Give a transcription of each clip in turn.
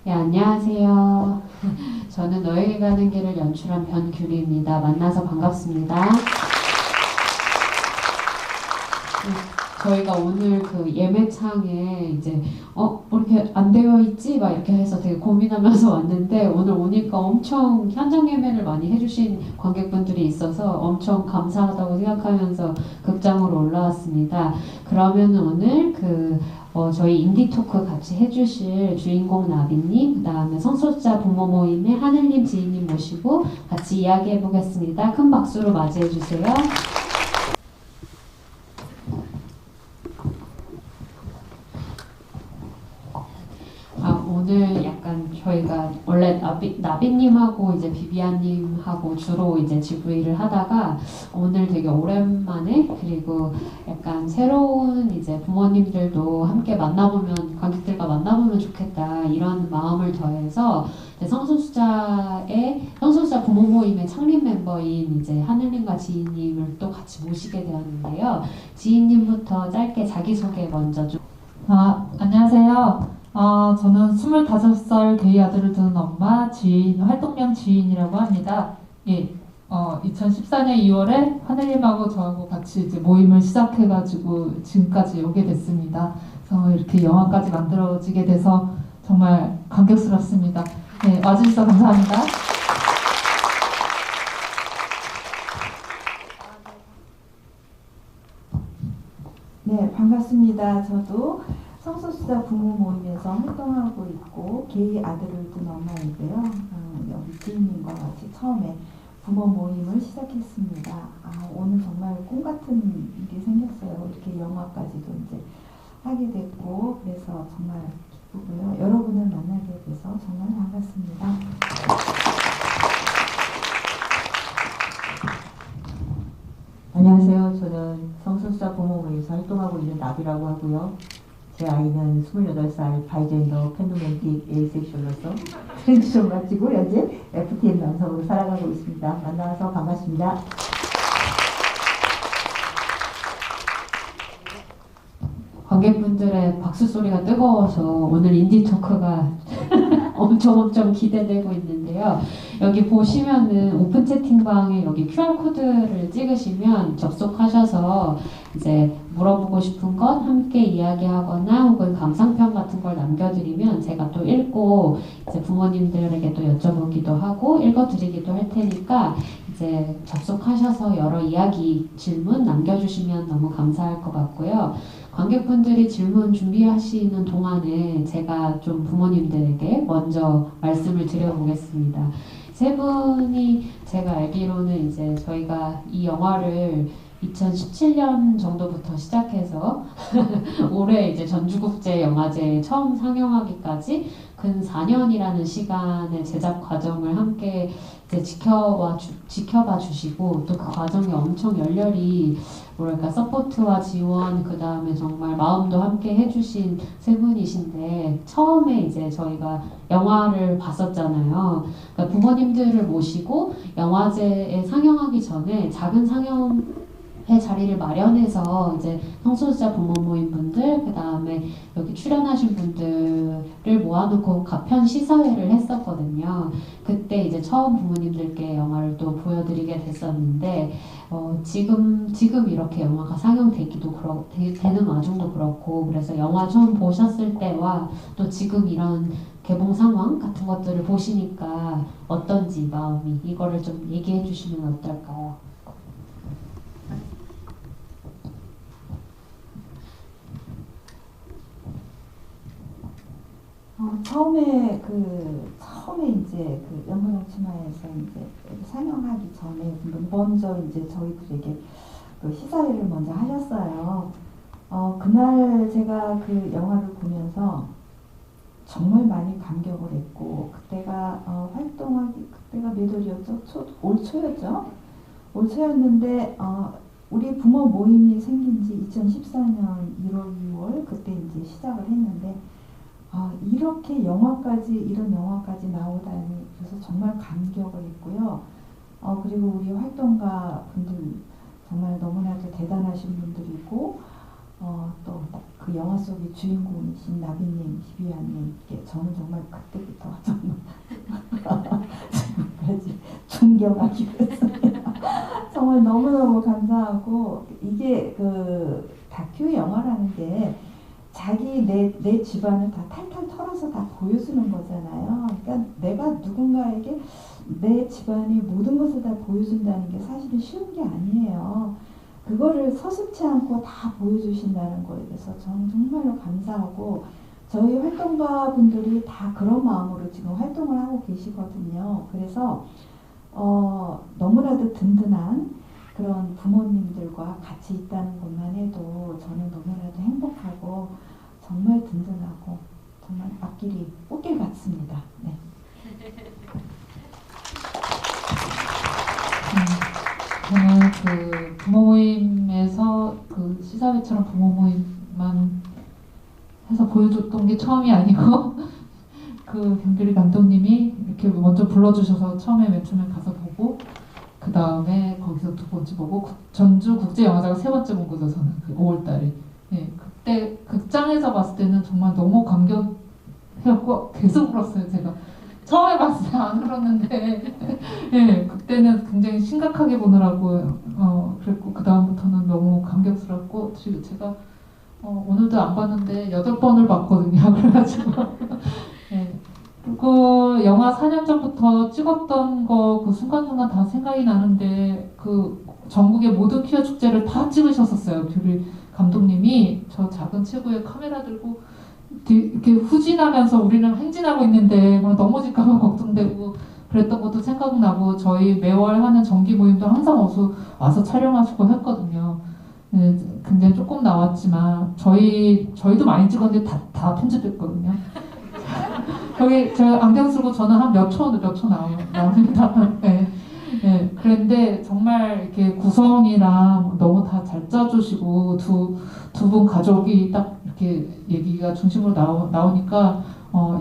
네, 안녕하세요. 저는 너에게 가는 길을 연출한 변규리입니다. 만나서 반갑습니다. 저희가 오늘 그 예매창에 이제 뭐 이렇게 안 되어 있지? 막 이렇게 해서 되게 고민하면서 왔는데 오늘 오니까 엄청 현장 예매를 많이 해주신 관객분들이 있어서 엄청 감사하다고 생각하면서 극장으로 올라왔습니다. 그러면 오늘 저희 인디 토크 같이 해주실 주인공 나비님, 그 다음에 성소수자 부모 모임의 하늘님 지인님 모시고 같이 이야기해 보겠습니다. 큰 박수로 맞이해 주세요. 오늘 약간 저희가 원래 나비님하고 이제 비비안님하고 주로 이제 GV를 하다가 오늘 되게 오랜만에 그리고 약간 새로운 이제 부모님들도 함께 만나보면 관객들과 만나보면 좋겠다 이런 마음을 더해서 성소수자 부모 모임의 창립 멤버인 이제 하늘님과 지인님을 또 같이 모시게 되었는데요. 지인님부터 짧게 자기소개 먼저 좀. 안녕하세요. 저는 25살 게이 아들을 두는 엄마, 활동명 지인이라고 합니다. 예, 2014년 2월에 하늘님하고 저하고 같이 이제 모임을 시작해가지고 지금까지 오게 됐습니다. 그래서 이렇게 영화까지 만들어지게 돼서 정말 감격스럽습니다. 네, 와주셔서 감사합니다. 네, 반갑습니다. 저도 성소수자 부모 모임에서 활동하고 있고 게이 아들을 둔 엄마이고요. 여기 지인님과 같이 처음에 부모 모임을 시작했습니다. 오늘 정말 꿈 같은 일이 생겼어요. 이렇게 영화까지도 이제 하게 됐고 그래서 정말 기쁘고요. 여러분을 만나게 돼서 정말 반갑습니다. 안녕하세요. 저는 성소수자 부모 모임에서 활동하고 있는 나비라고 하고요. 제 아이는 28살 바이젠더 팬도맨틱 에이섹슈얼로서 트랜지션 마치고 현재 FTM 남성으로 살아가고 있습니다. 만나서 반갑습니다. 관객분들의 박수 소리가 뜨거워서 오늘 인디 토크가 엄청 기대되고 있는데요. 여기 보시면은 오픈 채팅방에 여기 QR코드를 찍으시면 접속하셔서 이제 물어보고 싶은 것 함께 이야기하거나 혹은 감상평 같은 걸 남겨드리면 제가 또 읽고 이제 부모님들에게 또 여쭤보기도 하고 읽어드리기도 할 테니까 이제 접속하셔서 여러 이야기, 질문 남겨주시면 너무 감사할 것 같고요. 관객분들이 질문 준비하시는 동안에 제가 좀 부모님들에게 먼저 말씀을 드려보겠습니다. 세 분이 제가 알기로는 이제 저희가 이 영화를 2017년 정도부터 시작해서 올해 이제 전주국제영화제에 처음 상영하기까지 근 4년이라는 시간의 제작 과정을 함께 이제 지켜봐 주시고 또 그 과정에 엄청 열렬히 뭐랄까 서포트와 지원 그 다음에 정말 마음도 함께 해주신 세 분이신데 처음에 이제 저희가 영화를 봤었잖아요. 그러니까 부모님들을 모시고 영화제에 상영하기 전에 작은 상영 회 자리를 마련해서 이제 성소수자 부모 모임 분들 그 다음에 여기 출연하신 분들을 모아놓고 가편 시사회를 했었거든요. 그때 이제 처음 부모님들께 영화를 또 보여드리게 됐었는데 지금 이렇게 영화가 상영되기도 되는 와중도 그렇고 그래서 영화 처음 보셨을 때와 또 지금 이런 개봉 상황 같은 것들을 보시니까 어떤지 마음이 이거를 좀 얘기해 주시면 어떨까요? 처음에 이제 그 연문영치마에서 이제 상영하기 전에 먼저 이제 저희들에게 그 시사회를 먼저 하셨어요. 그날 제가 그 영화를 보면서 정말 많이 감격을 했고 그때가 몇 월이었죠? 올 초였죠? 올 초였는데 우리 부모 모임이 생긴 지 2014년 1월, 2월 그때 이제 시작을 했는데 이렇게 이런 영화까지 나오다니 그래서 정말 감격을 했고요. 그리고 우리 활동가 분들 정말 너무나도 대단하신 분들이고 또 그 영화 속의 주인공이신 나비님, 비비안님께 저는 정말 그때부터 정말 지금까지 존경하기로 했습니다. 정말 너무너무 감사하고 이게 그 다큐 영화라는 게 자기 내 집안을 다 탈탈 털어서 다 보여주는 거잖아요. 그러니까 내가 누군가에게 내 집안의 모든 것을 다 보여준다는 게 사실은 쉬운 게 아니에요. 그거를 서슴지 않고 다 보여주신다는 거에 대해서 저는 정말로 감사하고 저희 활동가 분들이 다 그런 마음으로 지금 활동을 하고 계시거든요. 그래서 너무나도 든든한 그런 부모님들과 같이 있다는 것만 해도 저는 너무나도 행복하고 정말 든든하고 정말 앞길이 꽃길 같습니다. 네. 저는 그 부모 모임에서 그 시사회처럼 부모 모임만 해서 보여줬던 게 처음이 아니고 그 변규리 감독님이 이렇게 먼저 불러주셔서 처음에 맨 처음에 가서 보고 그 다음에 거기서 두 번째 보고 전주 국제영화제가 세 번째 본 거죠. 저는 그 5월달에. 네, 그때 극장에서 봤을 때는 정말 너무 감격해갖고 계속 울었어요. 제가 처음에 봤을 때 안 울었는데 네, 그때는 굉장히 심각하게 보느라고 그랬고 그 다음부터는 너무 감격스럽고 지금 제가 오늘도 안 봤는데 8번을 봤거든요. 그래가지고 네. 그리고 영화 4년 전부터 찍었던 거 그 순간순간 다 생각이 나는데 그 전국의 모든 퀴어 축제를 다 찍으셨었어요. 뷰리 감독님이 저 작은 체구에 카메라 들고 이렇게 후진하면서 우리는 행진하고 있는데 막 넘어질까 봐 걱정되고 그랬던 것도 생각나고 저희 매월 하는 정기 모임도 항상 와서 촬영하시고 했거든요. 네, 굉장히 조금 나왔지만 저희도 많이 찍었는데 다 편집됐거든요. 거기 제가 안경 쓰고 저는 한 몇 초 나옵니다. 네. 네. 그런데 정말 이렇게 구성이랑 너무 다 잘 짜주시고 두 분 가족이 딱 이렇게 얘기가 중심으로 나오니까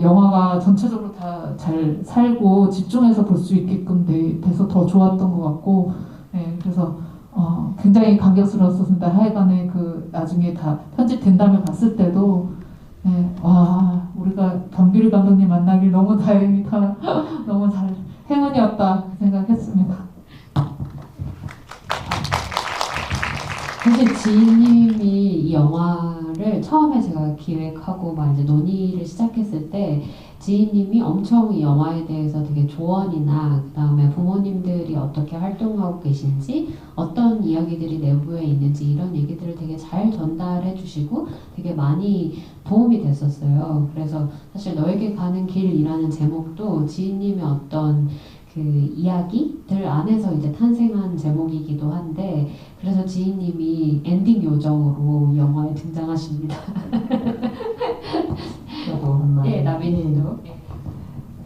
영화가 전체적으로 다 잘 살고 집중해서 볼 수 있게끔 돼서 더 좋았던 것 같고, 네. 그래서 굉장히 감격스러웠습니다. 하여간에 그 나중에 다 편집된 다음에 봤을 때도 네, 와 우리가 변규리 감독님 만나길 너무 다행이다. 너무 잘 행운이었다 생각했습니다. 사실 지인님이 이 영화를 처음에 제가 기획하고 막 이제 논의를 시작했을 때 지인님이 엄청 이 영화에 대해서 되게 조언이나 그 다음에 부모님들이 어떻게 활동하고 계신지 어떤 이야기들이 내부에 있는지 이런 얘기들을 되게 잘 전달해 주시고 되게 많이 도움이 됐었어요. 그래서 사실 너에게 가는 길이라는 제목도 지인님의 어떤 그 이야기들 안에서 이제 탄생한 제목이기도 한데 그래서 지인님이 엔딩 요정으로 영화에 등장하십니다. 저도 한마디. 네, 나비님도.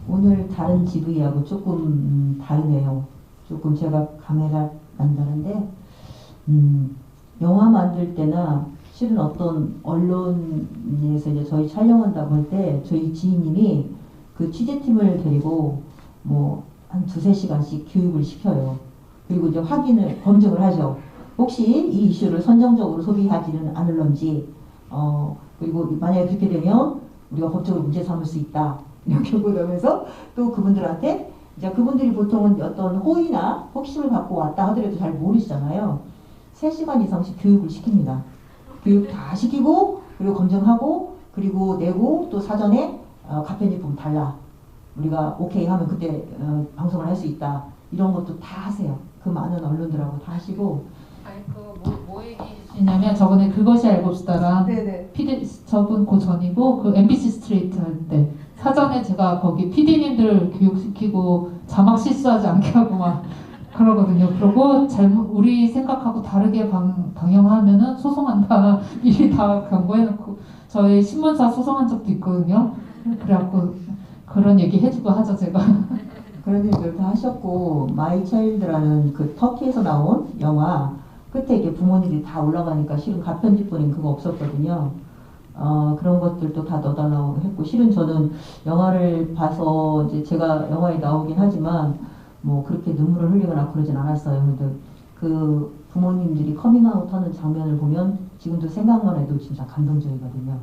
오늘 다른 GV하고 조금 다르네요. 조금 제가 감회가 난다는데 영화 만들 때나 실은 어떤 언론에서 이제 저희 촬영한다고 할 때 저희 지인님이 그 취재팀을 데리고 뭐 한 2-3시간씩 교육을 시켜요. 그리고 이제 검증을 하죠. 혹시 이 이슈를 선정적으로 소비하지는 않을런지 그리고 만약에 그렇게 되면 우리가 법적으로 문제 삼을 수 있다. 이렇게 보면서 또 그분들한테 이제 그분들이 보통은 어떤 호의나 혹심을 갖고 왔다 하더라도 잘 모르시잖아요. 3시간 이상씩 교육을 시킵니다. 교육 다 시키고 그리고 검증하고 그리고 내고 또 사전에 가편지 보면 달라. 우리가 오케이 하면 그때 방송을 할 수 있다. 이런 것도 다 하세요. 그 많은 언론들하고 다 하시고. 아니 뭐 얘기냐면 저번에 그것이 알고 싶다랑 저분 그 전이고 그 MBC 스트레이트 할 때 사전에 제가 거기 PD님들 교육시키고 자막 실수하지 않게 하고 막 그러거든요. 그러고 우리 생각하고 다르게 방영하면은 소송한다. 미리 다 경고해놓고 저희 신문사 소송한 적도 있거든요. 그래갖고 그런 얘기 해주고 하죠 제가. 그런 일들 다 하셨고 마이 차일드라는 그 터키에서 나온 영화 끝에 이렇게 부모님들이 다 올라가니까 실은 가편집본인 그거 없었거든요. 그런 것들도 다 넣어달라고 했고 실은 저는 영화를 봐서 이제 제가 영화에 나오긴 하지만 뭐 그렇게 눈물을 흘리거나 그러진 않았어요. 근데 그 부모님들이 커밍아웃 하는 장면을 보면 지금도 생각만 해도 진짜 감동적이거든요.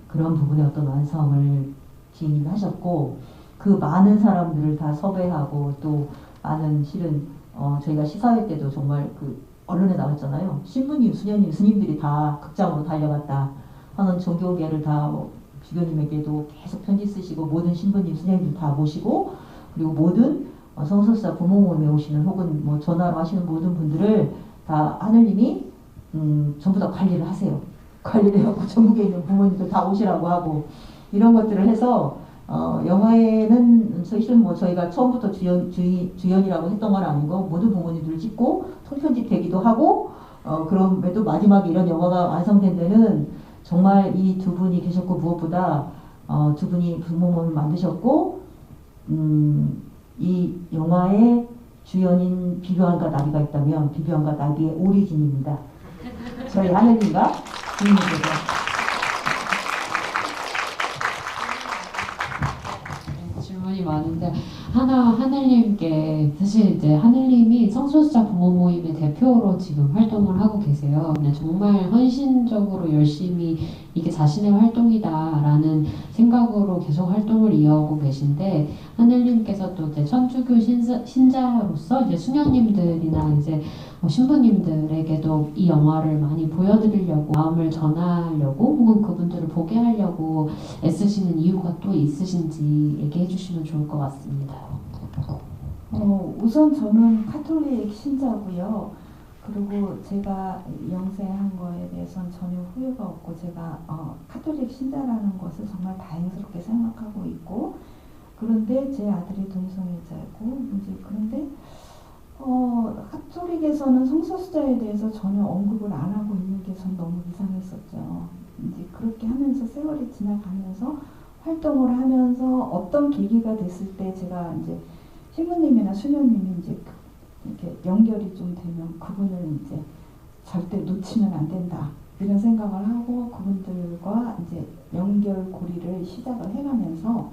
그런 부분의 어떤 완성을 지인이 하셨고 그 많은 사람들을 다 섭외하고 또 많은 실은 저희가 시사회 때도 정말 그 언론에 나왔잖아요. 신부님, 수녀님, 스님들이 다 극장으로 달려갔다 하는 종교계를 다 주교님에게도 계속 편지 쓰시고 모든 신부님, 수녀님들 다 모시고 그리고 모든 성소수자 부모 모임에 오시는 혹은 뭐 전화로 하시는 모든 분들을 다 하늘님이 전부 다 관리를 하세요. 관리를 해갖고 전국에 있는 부모님들 다 오시라고 하고 이런 것들을 해서 영화에는 사실은 뭐 저희가 처음부터 주연이라고 했던 건 아니고 모든 부모님들을 찍고 통편집 되기도 하고 그럼에도 마지막에 이런 영화가 완성된 데는 정말 이 두 분이 계셨고 무엇보다 두 분이 부모 모임을 만드셨고 이 영화의 주연인 비교한과 나비가 있다면 비교한과 나비의 오리진입니다. 저희 하늘님과 주인님께서 질문이 많은데 하늘님께 사실 이제 하늘님이 성소수자 부모 모임의 대표로 지금 활동을 하고 계세요. 근데 정말 헌신적으로 열심히 이게 자신의 활동이다라는 생각으로 계속 활동을 이어오고 계신데 하늘님께서 또 이제 천주교 신자로서 이제 수녀님들이나 이제 신부님들에게도 이 영화를 많이 보여드리려고 마음을 전하려고 혹은 그분들을 보게 하려고 애쓰시는 이유가 또 있으신지 얘기해 주시면 좋을 것 같습니다. 우선 저는 카톨릭 신자고요. 그리고 제가 영세한 거에 대해서는 전혀 후회가 없고 제가 카톨릭 신자라는 것을 정말 다행스럽게 생각하고 있고 그런데 제 아들이 동성애자고 이제 그런데 카톨릭에서는 성소수자에 대해서 전혀 언급을 안 하고 있는 게 전 너무 이상했었죠. 이제 그렇게 하면서 세월이 지나가면서 활동을 하면서 어떤 계기가 됐을 때 제가 이제 신부님이나 수녀님이 이제 이렇게 연결이 좀 되면 그분을 이제 절대 놓치면 안 된다 이런 생각을 하고 그분들과 이제 연결고리를 시작을 해가면서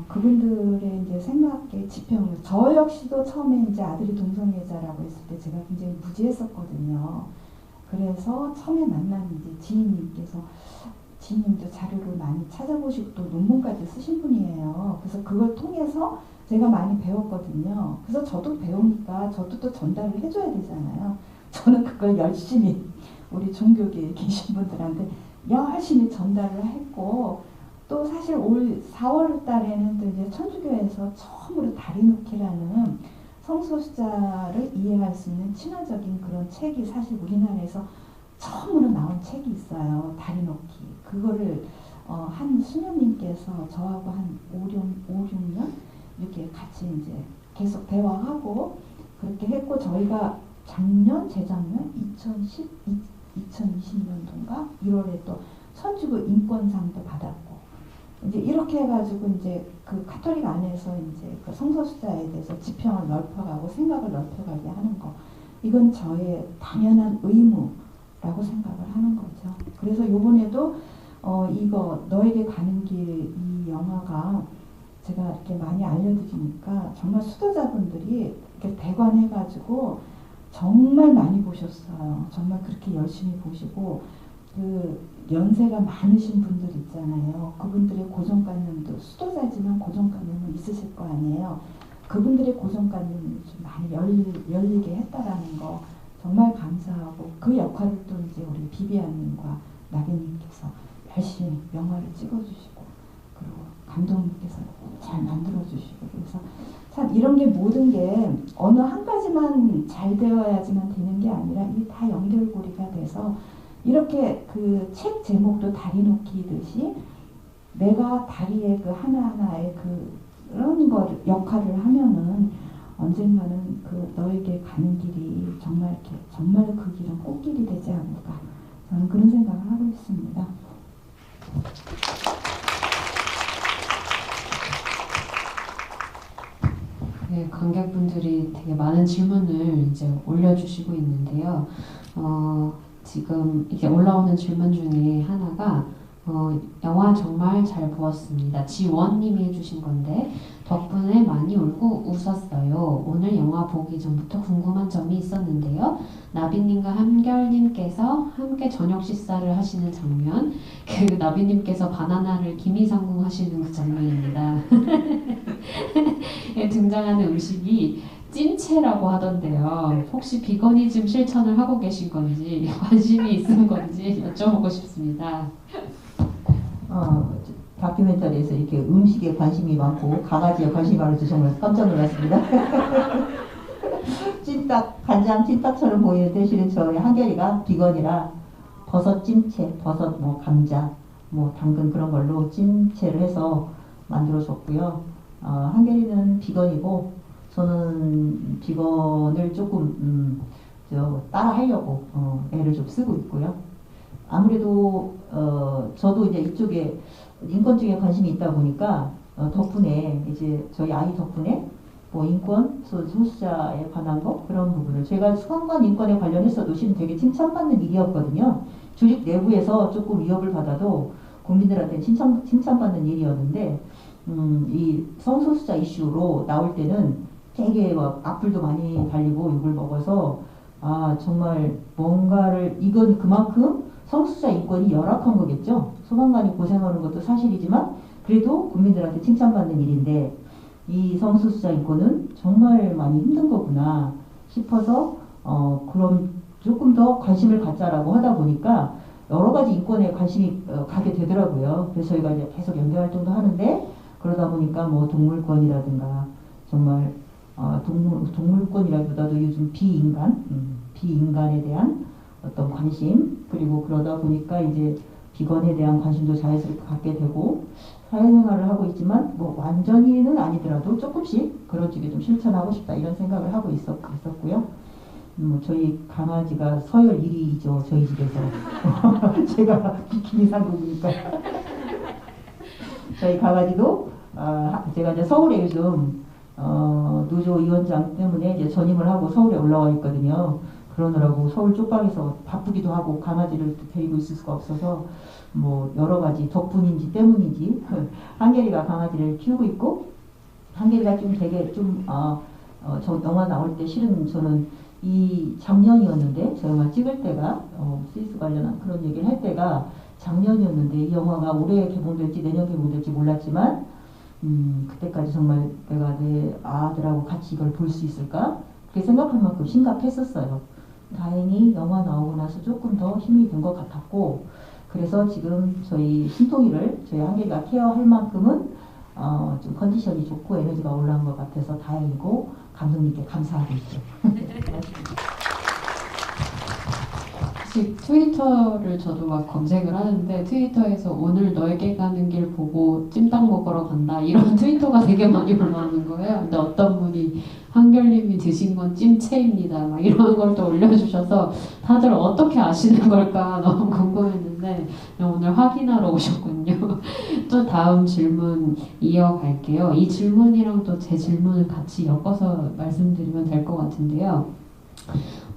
그분들의 이제 생각의 지평을 저 역시도 처음에 이제 아들이 동성애자라고 했을 때 제가 굉장히 무지했었거든요. 그래서 처음에 만난 이제 지인님도 자료를 많이 찾아보시고 또 논문까지 쓰신 분이에요. 그래서 그걸 통해서 제가 많이 배웠거든요. 그래서 저도 배우니까 저도 또 전달을 해줘야 되잖아요. 저는 그걸 열심히 우리 종교계에 계신 분들한테 열심히 전달을 했고 또 사실 올 4월 달에는 또 이제 천주교에서 처음으로 다리놓기라는 성소수자를 이해할 수 있는 친화적인 그런 책이 사실 우리나라에서 처음으로 나온 책이 있어요. 다리놓기. 그거를 한 수녀님께서 저하고 한 5, 6년 이렇게 같이 이제 계속 대화하고 그렇게 했고 저희가 재작년 2020년도인가 1월에 또 천주교 인권상도 받았고 이제 이렇게 해가지고 이제 그 카톨릭 안에서 이제 그 성소수자에 대해서 지평을 넓혀가고 생각을 넓혀가게 하는 거 이건 저의 당연한 의무라고 생각을 하는 거죠. 그래서 요번에도 이거 너에게 가는 길 이 영화가 제가 이렇게 많이 알려드리니까 정말 수도자분들이 이렇게 대관해가지고 정말 많이 보셨어요. 정말 그렇게 열심히 보시고 그 연세가 많으신 분들 있잖아요. 그분들의 고정관념도 수도자지만 고정관념은 있으실 거 아니에요. 그분들의 고정관념을 좀 많이 열리게 했다라는 거 정말 감사하고 그 역할을 또 이제 우리 비비안님과 나비님께서 열심히 영화를 찍어주시고 그리고 감독님께서 잘 만들어주시고 그래서 참 이런 게 모든 게 어느 한 가지만 잘 되어야지만 되는 게 아니라 이 다 연결고리가 돼서 이렇게 그 책 제목도 다리 놓기듯이 내가 다리의 그 하나하나의 그런 걸 역할을 하면은 언젠가는 그 너에게 가는 길이 정말 이렇게 정말 그 길은 꽃길이 되지 않을까 저는 그런 생각을 하고 있습니다. 네, 관객분들이 되게 많은 질문을 이제 올려주시고 있는데요. 지금 이게 올라오는 질문 중에 하나가 영화 정말 잘 보았습니다. 지원님이 해주신 건데 덕분에 많이 울고 웃었어요. 오늘 영화 보기 전부터 궁금한 점이 있었는데요. 나비님과 한결님께서 함께 저녁 식사를 하시는 장면, 그 나비님께서 바나나를 기미상궁 하시는 그 장면입니다. 등장하는 음식이 찜채라고 하던데요. 혹시 비거니즘 실천을 하고 계신 건지 관심이 있은 건지 여쭤보고 싶습니다. 다큐멘터리에서 이렇게 음식에 관심이 많고 강아지에 관심이 많아서 정말 깜짝 놀랐습니다. 찐딱, 간장 찐딱처럼 보이는데 실은 저희 한결이가 비건이라 버섯 찜채, 버섯 뭐 감자, 뭐 당근 그런 걸로 찜채를 해서 만들어줬고요. 한결이는 비건이고 저는 비건을 조금 따라 하려고 애를 좀 쓰고 있고요. 아무래도 저도 이제 이쪽에 인권 쪽에 관심이 있다 보니까 덕분에 이제 저희 아이 덕분에 뭐 인권, 소수자에 관한 거 그런 부분을 제가 수강관 인권에 관련해서도 실은 되게 칭찬받는 일이었거든요. 조직 내부에서 조금 위협을 받아도 국민들한테 칭찬받는 일이었는데 이 성소수자 이슈로 나올 때는 되게 막 악플도 많이 달리고 욕을 먹어서 정말 뭔가를 이건 그만큼 성소수자 인권이 열악한 거겠죠. 소방관이 고생하는 것도 사실이지만 그래도 국민들한테 칭찬받는 일인데 이 성소수자 인권은 정말 많이 힘든 거구나 싶어서 그럼 조금 더 관심을 갖자라고 하다 보니까 여러 가지 인권에 관심이 가게 되더라고요. 그래서 저희가 이제 계속 연계 활동도 하는데 그러다 보니까 뭐 동물권이라든가 정말 동물권이라기보다도 요즘 비인간에 대한 어떤 관심 그리고 그러다 보니까 이제 비건에 대한 관심도 자연스럽게 갖게 되고 사회생활을 하고 있지만 뭐 완전히는 아니더라도 조금씩 그런 쪽에 좀 실천하고 싶다 이런 생각을 하고 있었고요. 저희 강아지가 서열 1위이죠 저희 집에서. 제가 비키니 상국이니까. 저희 강아지도 제가 이제 서울에 요즘 노조 위원장 때문에 이제 전임을 하고 서울에 올라와 있거든요. 그러느라고 서울 쪽방에서 바쁘기도 하고 강아지를 데리고 있을 수가 없어서 뭐 여러 가지 덕분인지 때문인지 한결이가 강아지를 키우고 있고 한결이가 좀 되게 저 영화 나올 때 실은 저는 이 작년이었는데 저 영화 찍을 때가 스위스 관련한 그런 얘기를 할 때가 작년이었는데 이 영화가 올해 개봉될지 내년 개봉될지 몰랐지만 그때까지 정말 내가 내 아들하고 같이 이걸 볼 수 있을까? 그렇게 생각할 만큼 심각했었어요. 다행히 영화 나오고 나서 조금 더 힘이 든 것 같았고 그래서 지금 저희 신통이를 저희 한결이가 케어할 만큼은 좀 컨디션이 좋고 에너지가 올라온 것 같아서 다행이고 감독님께 감사하고 있죠. 사실 트위터를 저도 막 검색을 하는데 트위터에서 오늘 너에게 가는 길 보고 찜닭 먹으러 간다 이런 트위터가 되게 많이 올라오는 거예요. 근데 어떤 분이 한결님이 드신 건 찜채입니다 막 이런 걸 또 올려주셔서 다들 어떻게 아시는 걸까 너무 궁금했는데 오늘 확인하러 오셨군요. 또 다음 질문 이어갈게요. 이 질문이랑 또 제 질문을 같이 엮어서 말씀드리면 될 것 같은데요.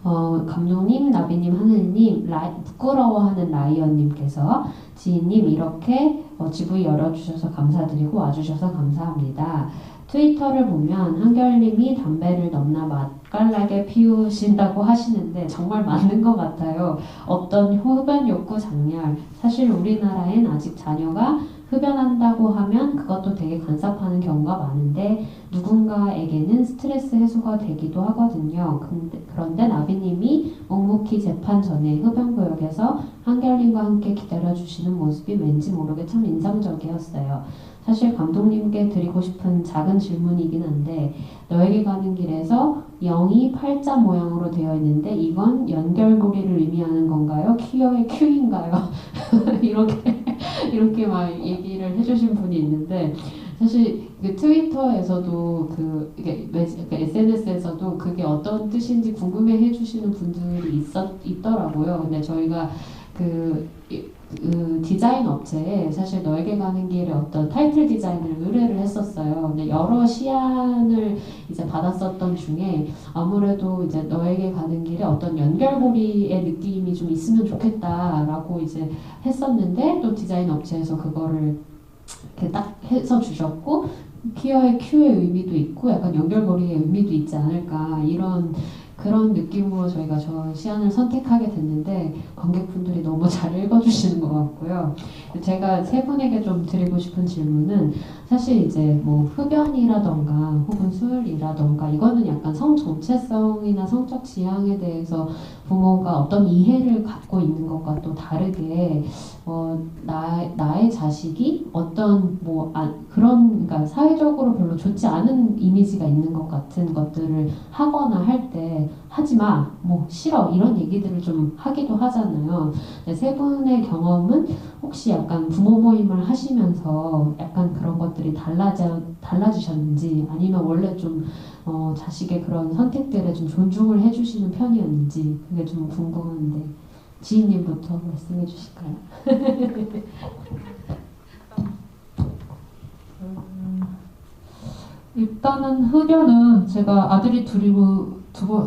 감독님, 나비님, 하늘님, 부끄러워하는 라이언님께서 지인님 이렇게 GV 열어주셔서 감사드리고 와주셔서 감사합니다. 트위터를 보면 한결님이 담배를 넘나 맛깔나게 피우신다고 하시는데 정말 맞는 것 같아요. 어떤 흡연 욕구 장렬, 사실 우리나라엔 아직 자녀가 흡연한다고 하면 그것도 되게 간섭하는 경우가 많은데 누군가에게는 스트레스 해소가 되기도 하거든요. 그런데 나비님이 묵묵히 재판 전에 흡연구역에서 한결님과 함께 기다려주시는 모습이 왠지 모르게 참 인상적이었어요. 사실 감독님께 드리고 싶은 작은 질문이긴 한데 너에게 가는 길에서 0이 팔자 모양으로 되어 있는데 이건 연결고리를 의미하는 건가요? 큐어의 큐인가요? 이렇게 막 얘기를 해주신 분이 있는데 사실 그 트위터에서도 SNS에서도 그게 어떤 뜻인지 궁금해 해주시는 분들이 있더라고요. 근데 저희가 그 디자인 업체에 사실 너에게 가는 길에 어떤 타이틀 디자인을 의뢰를 했었어요. 근데 여러 시안을 이제 받았었던 중에 아무래도 이제 너에게 가는 길에 어떤 연결고리의 느낌이 좀 있으면 좋겠다라고 이제 했었는데 또 디자인 업체에서 그거를 이렇게 딱 해서 주셨고 퀴어의 Q의 의미도 있고 약간 연결고리의 의미도 있지 않을까 이런 그런 느낌으로 저희가 저 시안을 선택하게 됐는데 관객분들이 너무 잘 읽어주시는 것 같고요. 제가 세 분에게 좀 드리고 싶은 질문은 사실 이제 뭐 흡연이라던가 혹은 술이라던가 이거는 약간 성 정체성이나 성적 지향에 대해서 부모가 어떤 이해를 갖고 있는 것과 또 다르게 나의 자식이 어떤 그러니까 사회적으로 별로 좋지 않은 이미지가 있는 것 같은 것들을 하거나 할 때 하지 마, 뭐 싫어 이런 얘기들을 좀 하기도 하잖아요. 세 분의 경험은 혹시 약간 부모 모임을 하시면서 약간 그런 것들이 달라지셨는지 아니면 원래 좀 자식의 그런 선택들에 좀 존중을 해주시는 편이었는지 그게 좀 궁금한데 지인님부터 말씀해 주실까요? 일단은 흡연은 제가 아들이 둘이고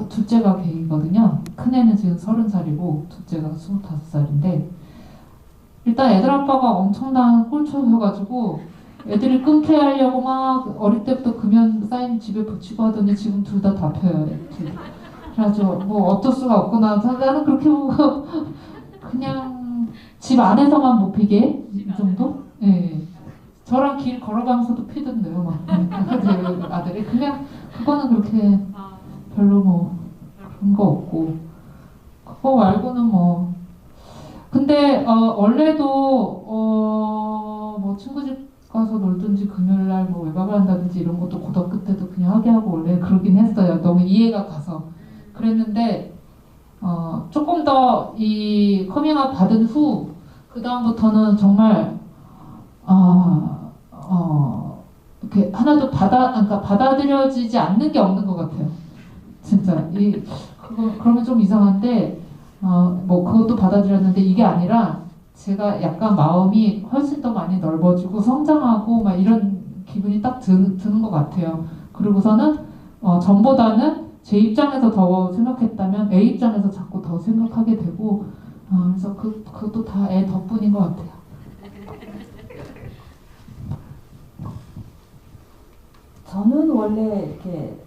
둘째가 게이거든요. 큰애는 지금 30살이고 둘째가 25살인데 일단 애들 아빠가 엄청난 꼴초여가지고 애들이 끊게 하려고 막 어릴 때부터 금연 사인 집에 붙이고 하더니 지금 둘 다 펴요. 그래가지고 뭐 어쩔 수가 없구나. 나는 그렇게 보고 그냥 집 안에서만 못 피게 이 정도? 예. 저랑 길 걸어가면서도 피던데요, 막. 아들이 그냥 그거는 그렇게 별로 뭐 그런 거 없고 그거 말고는 뭐 근데 원래도 뭐 친구 집 가서 놀든지 금요일날 뭐 외박을 한다든지 이런 것도 고등학교 때도 그냥 하게 하고 원래 그러긴 했어요. 너무 이해가 가서 그랬는데 조금 더 이 커밍아웃 받은 후 그 다음부터는 정말 이렇게 하나도 그러니까 받아들여지지 않는 게 없는 것 같아요. 진짜 그러면 좀 이상한데 뭐 그것도 받아들였는데 이게 아니라 제가 약간 마음이 훨씬 더 많이 넓어지고 성장하고 막 이런 기분이 딱 드는 것 같아요. 그리고서는 전보다는 제 입장에서 더 생각했다면 애 입장에서 자꾸 더 생각하게 되고 그래서 그것도 다 애 덕분인 것 같아요. 저는 원래 이렇게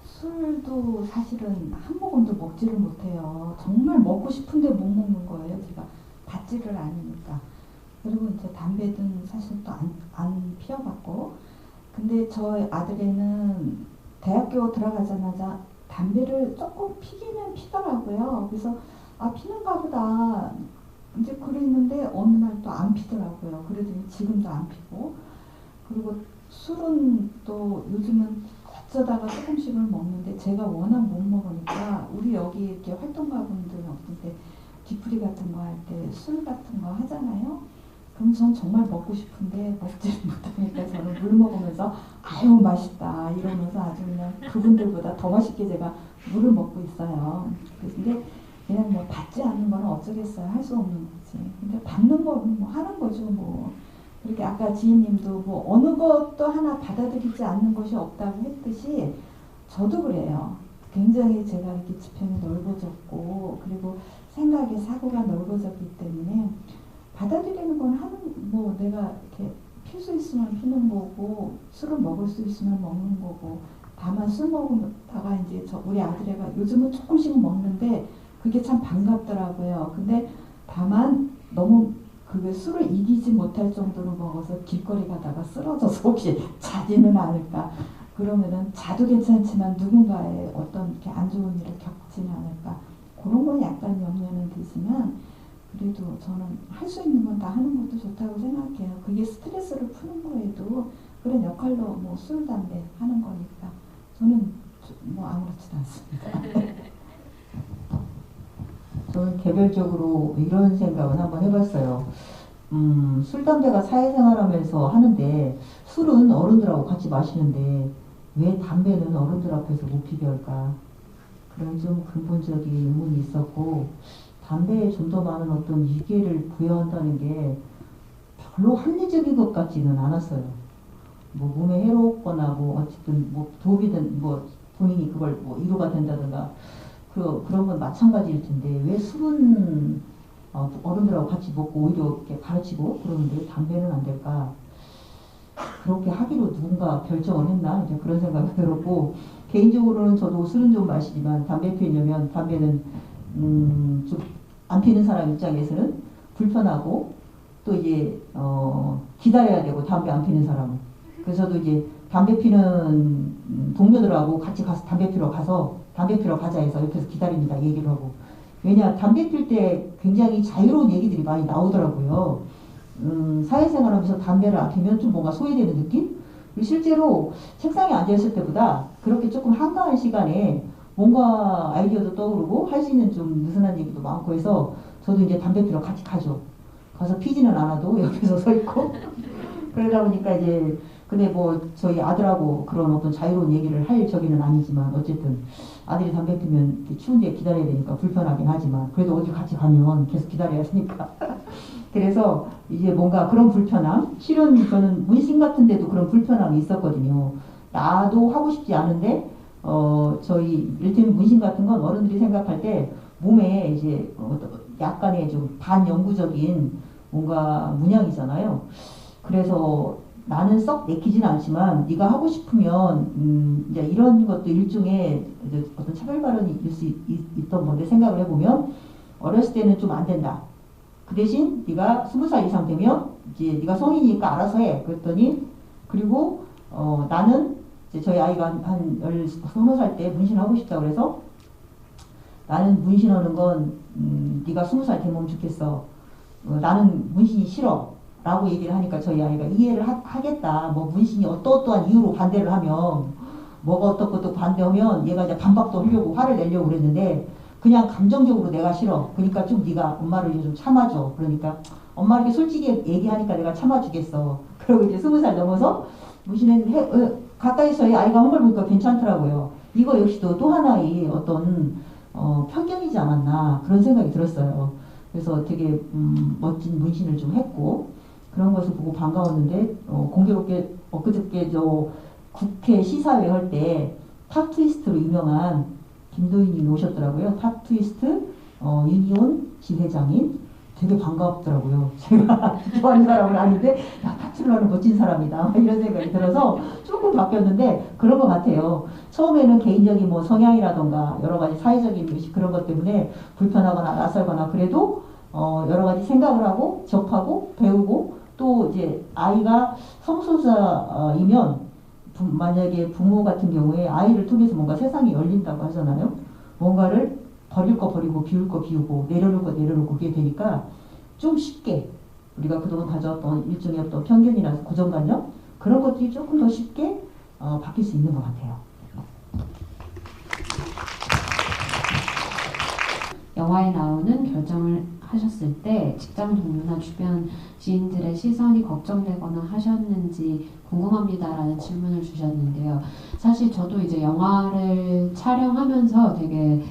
술도 사실은 한 모금도 먹지를 못해요. 정말 먹고 싶은데 못 먹는 거예요. 제가 받지를 않으니까. 그리고 이제 담배는 사실 또 안 피워봤고. 근데 저 아들애는 대학교 들어가자마자 담배를 조금 피기는 피더라고요. 그래서 피는가 보다 이제 그랬는데 어느 날 또 안 피더라고요. 그러더니 지금도 안 피고. 그리고 술은 또 요즘은 어쩌다가 조금씩은 먹는데 제가 워낙 못 먹으니까 우리 여기 이렇게 활동가분들 없을 때 뒤풀이 같은 거 할 때 술 같은 거 하잖아요. 그럼 전 정말 먹고 싶은데 먹지 못하니까 저는 물 먹으면서 아유 맛있다 이러면서 아주 그냥 그분들보다 더 맛있게 제가 물을 먹고 있어요. 근데 그냥 뭐 받지 않는 거는 어쩌겠어요. 할 수 없는 거지. 근데 받는 거는 뭐 하는 거죠 뭐. 그렇게 아까 지인님도 뭐 어느 것도 하나 받아들이지 않는 것이 없다고 했듯이 저도 그래요. 굉장히 제가 이렇게 지평이 넓어졌고 그리고 생각의 사고가 넓어졌기 때문에 받아들이는 건 뭐 내가 이렇게 필 수 있으면 피는 거고 술을 먹을 수 있으면 먹는 거고 다만 술 먹다가 이제 우리 아들애가 요즘은 조금씩은 먹는데 그게 참 반갑더라고요. 근데 다만 너무 그게 술을 이기지 못할 정도로 먹어서 길거리 가다가 쓰러져서 혹시 자지는 않을까. 그러면은 자도 괜찮지만 누군가의 어떤 이렇게 안 좋은 일을 겪지는 않을까. 그런 건 약간 염려는 되지만 그래도 저는 할 수 있는 건 다 하는 것도 좋다고 생각해요. 그게 스트레스를 푸는 거에도 그런 역할로 뭐 술, 담배 하는 거니까 저는 뭐 아무렇지도 않습니다. 저는 개별적으로 이런 생각은 한번 해봤어요. 술, 담배가 사회생활하면서 하는데 술은 어른들하고 같이 마시는데 왜 담배는 어른들 앞에서 못 피게 할까? 그런 좀 근본적인 의문이 있었고 담배에 좀 더 많은 어떤 위계를 부여한다는 게 별로 합리적인 것 같지는 않았어요. 뭐 몸에 해롭거나 뭐 어쨌든 뭐 도움이든 뭐 본인이 그걸 뭐 위로가 된다든가 그런 건 마찬가지일 텐데 왜 술은 어른들하고 같이 먹고 오히려 이렇게 가르치고 그러는데 담배는 안 될까? 그렇게 하기로 누군가 결정을 했나? 이제 그런 생각이 들었고 개인적으로는 저도 술은 좀 마시지만 담배 피우려면 담배는 좀 안 피는 사람 입장에서는 불편하고 또 이제 기다려야 되고 담배 안 피는 사람은 그래서 저도 이제 담배 피는 동료들하고 같이 가서 담배 피러 가자 해서 옆에서 기다립니다. 얘기를 하고 왜냐 담배 필 때 굉장히 자유로운 얘기들이 많이 나오더라고요. 사회생활하면서 담배를 안 피면 좀 뭔가 소외되는 느낌? 실제로 책상에 앉아있을 때보다 그렇게 조금 한가한 시간에 뭔가 아이디어도 떠오르고 할 수 있는 좀 느슨한 얘기도 많고 해서 저도 이제 담배 피러 같이 가죠. 가서 피지는 않아도 옆에서 서 있고 그러다 보니까 이제 근데 뭐 저희 아들하고 그런 어떤 자유로운 얘기를 할 적이는 아니지만 어쨌든 아들이 담배 피면 추운데 기다려야 되니까 불편하긴 하지만 그래도 어디 같이 가면 계속 기다려야 하니까 그래서 이제 뭔가 그런 불편함 실은 저는 문신 같은 데도 그런 불편함이 있었거든요. 나도 하고 싶지 않은데 저희 이를테면 문신 같은 건 어른들이 생각할 때 몸에 이제 약간의 좀 반영구적인 뭔가 문양이잖아요. 그래서 나는 썩 내키지는 않지만 네가 하고 싶으면 이제 이런 것도 일종의 이제 어떤 차별 발언이 있던 건데 생각을 해보면 어렸을 때는 좀 안 된다. 그 대신 네가 20살 이상 되면 이제 네가 성인이니까 알아서 해. 그랬더니 그리고 나는 이제 저희 아이가 한 20살 때 문신하고 싶다고 그래서 나는 문신하는 건 네가 20살 되면 좋겠어. 나는 문신이 싫어. 라고 얘기를 하니까 저희 아이가 이해를 하겠다. 뭐 문신이 어떠한 이유로 반대를 하면 뭐가 어떻고 반대하면 얘가 이제 반박도 하려고 화를 내려고 그랬는데 그냥 감정적으로 내가 싫어. 그러니까 좀 네가 엄마를 좀 참아줘. 그러니까 엄마 이렇게 솔직히 얘기하니까 내가 참아주겠어. 그리고 이제 20살 넘어서 문신을 가까이서 아이가 한 걸 보니까 괜찮더라고요. 이거 역시도 또 하나의 어떤 편견이지 않았나 그런 생각이 들었어요. 그래서 되게 멋진 문신을 좀 했고 그런 것을 보고 반가웠는데 공교롭게 엊그저께 저 국회 시사회 할 때 탑 트위스트로 유명한 김도희님이 오셨더라고요. 탑 트위스트 유니온 지회장인 되게 반갑더라고요. 제가 좋아하는 사람은 아닌데 야 탑출을 하는 멋진 사람이다 이런 생각이 들어서 조금 바뀌었는데 그런 것 같아요. 처음에는 개인적인 뭐 성향이라던가 여러 가지 사회적인 그런 것 때문에 불편하거나 낯설거나 그래도 여러 가지 생각을 하고 접하고 배우고 또 이제 아이가 성소수자이면 만약에 부모 같은 경우에 아이를 통해서 뭔가 세상이 열린다고 하잖아요. 뭔가를 버릴 거 버리고 비울 거 비우고 내려놓을 거 내려놓고 그게 되니까 좀 쉽게 우리가 그동안 가져왔던 일종의 어떤 편견이나 고정관념 그런 것들이 조금 더 쉽게 바뀔 수 있는 것 같아요. 영화에 나오는 결정을 하셨을 때 직장 동료나 주변 지인들의 시선이 걱정되거나 하셨는지 궁금합니다라는 질문을 주셨는데요. 사실 저도 이제 영화를 촬영하면서 되게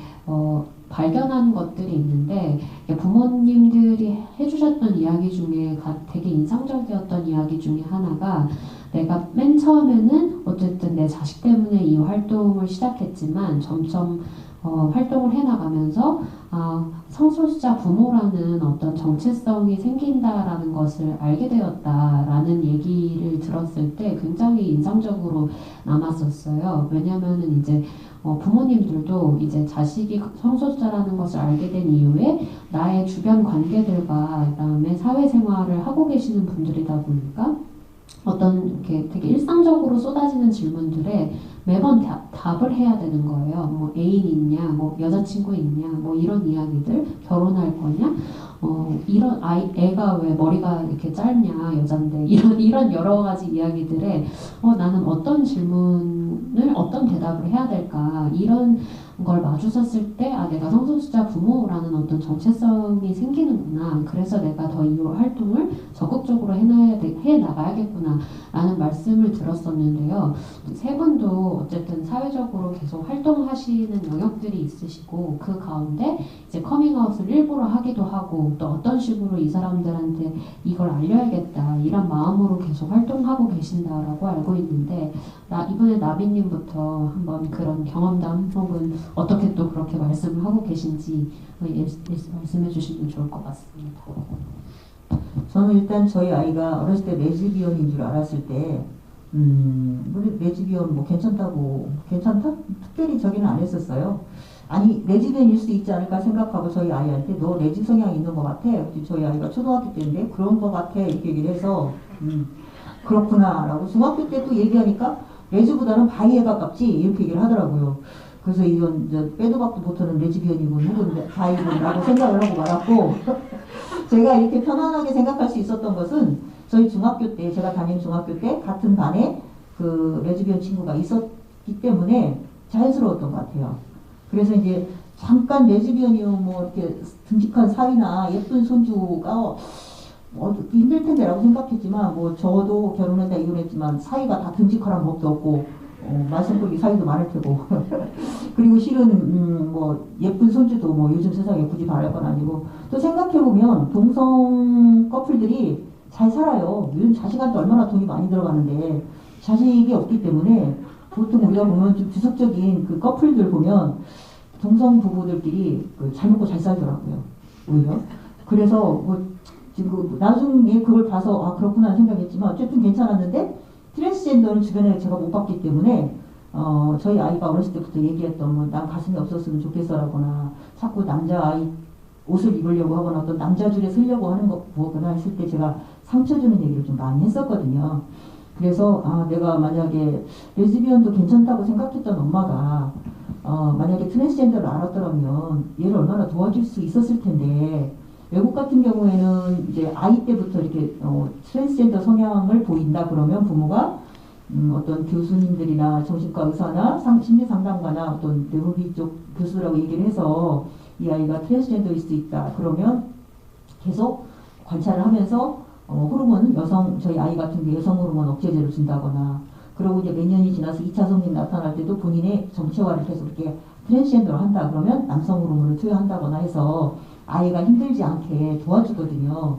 발견한 것들이 있는데 부모님들이 해주셨던 이야기 중에 되게 인상적이었던 이야기 중에 하나가 내가 맨 처음에는 어쨌든 내 자식 때문에 이 활동을 시작했지만 점점 활동을 해나가면서 성소수자 부모라는 어떤 정체성이 생긴다라는 것을 알게 되었다라는 얘기를 들었을 때 굉장히 인상적으로 남았었어요. 왜냐면은 이제 부모님들도 이제 자식이 성소수자라는 것을 알게 된 이후에 나의 주변 관계들과 그다음에 사회생활을 하고 계시는 분들이다 보니까 어떤 이렇게 되게 일상적으로 쏟아지는 질문들에 매번 답을 해야 되는 거예요. 뭐 애인 있냐, 뭐 여자친구 있냐, 뭐 이런 이야기들, 결혼할 거냐, 이런 애가 왜 머리가 이렇게 짧냐, 여잔데 이런 여러 가지 이야기들에 나는 어떤 질문을 어떤 대답을 해야 될까 이런 걸 마주쳤을 때 내가 성소수자 부모라는 어떤 정체성이 생기는구나. 그래서 내가 더 이 활동을 적극적으로 해 나가야겠구나 않냐라는 말씀을 들었었는데요. 세 분도 어쨌든 사회적으로 계속 활동하시는 영역들이 있으시고 그 가운데 이제 커밍아웃을 일부러 하기도 하고 또 어떤 식으로 이 사람들한테 이걸 알려야겠다 이런 마음으로 계속 활동하고 계신다라고 알고 있는데 이번에 나비님부터 한번 그런 경험담 혹은 어떻게 또 그렇게 말씀을 하고 계신지 말씀해 주시면 좋을 것 같습니다. 저는 일단 저희 아이가 어렸을 때 레즈비언인 줄 알았을 때 레즈비언 뭐 괜찮다? 특별히 저기는 안 했었어요. 아니 레즈비언일 수도 있지 않을까 생각하고 저희 아이한테 너 레즈 성향이 있는 것 같아. 저희 아이가 초등학교 때인데 그런 것 같아 이렇게 얘기를 해서 그렇구나 라고 중학교 때 또 얘기하니까 레즈보다는 바이에 가깝지 이렇게 얘기를 하더라고요. 그래서 이건 빼도 박도 못하는 레즈비언이고 누군 바이구나라고 생각을 하고 말았고 제가 이렇게 편안하게 생각할 수 있었던 것은 저희 중학교 때 제가 다닌 중학교 때 같은 반에 그 레즈비언 친구가 있었기 때문에 자연스러웠던 것 같아요. 그래서 이제 잠깐 레즈비언이요 뭐 이렇게 듬직한 사위나 예쁜 손주가 힘들 텐데라고 생각했지만 뭐 저도 결혼했다 이혼했지만 사위가 다 듬직하란 법도 없고 말썽꾸러기 사위도 많을 테고 그리고 실은 뭐 예쁜 손주도 뭐 요즘 세상에 굳이 바랄 건 아니고 또 생각해보면 동성 커플들이 잘 살아요. 요즘 자식한테 얼마나 돈이 많이 들어가는데 자식이 없기 때문에 보통 우리가 보면 좀 주석적인 그 커플들 보면 동성 부부들끼리 잘 먹고 잘 살더라고요. 오히려. 그래서 뭐 지금 나중에 그걸 봐서 아 그렇구나 생각했지만 어쨌든 괜찮았는데 트랜스젠더는 주변에 제가 못 봤기 때문에 저희 아이가 어렸을 때부터 얘기했던 뭐 난 가슴이 없었으면 좋겠어라거나 자꾸 남자아이 옷을 입으려고 하거나 어떤 남자 줄에 서려고 하는 거 뭐거나 했을 때 제가 상처 주는 얘기를 좀 많이 했었거든요. 그래서 내가 만약에 레즈비언도 괜찮다고 생각했던 엄마가 만약에 트랜스젠더를 알았더라면 얘를 얼마나 도와줄 수 있었을 텐데 외국 같은 경우에는 이제 아이 때부터 이렇게 트랜스젠더 성향을 보인다 그러면 부모가 어떤 교수님들이나 정신과 의사나 심리상담가나 어떤 내부비 쪽 교수라고 얘기를 해서 이 아이가 트랜스젠더일 수 있다 그러면 계속 관찰을 하면서 호르몬 저희 아이 같은 게 여성 호르몬 억제제를 준다거나 그리고 이제 몇 년이 지나서 2차 성징 나타날 때도 본인의 정체화를 계속 이렇게 트랜스젠더로 한다 그러면 남성 호르몬을 투여한다거나 해서 아이가 힘들지 않게 도와주거든요.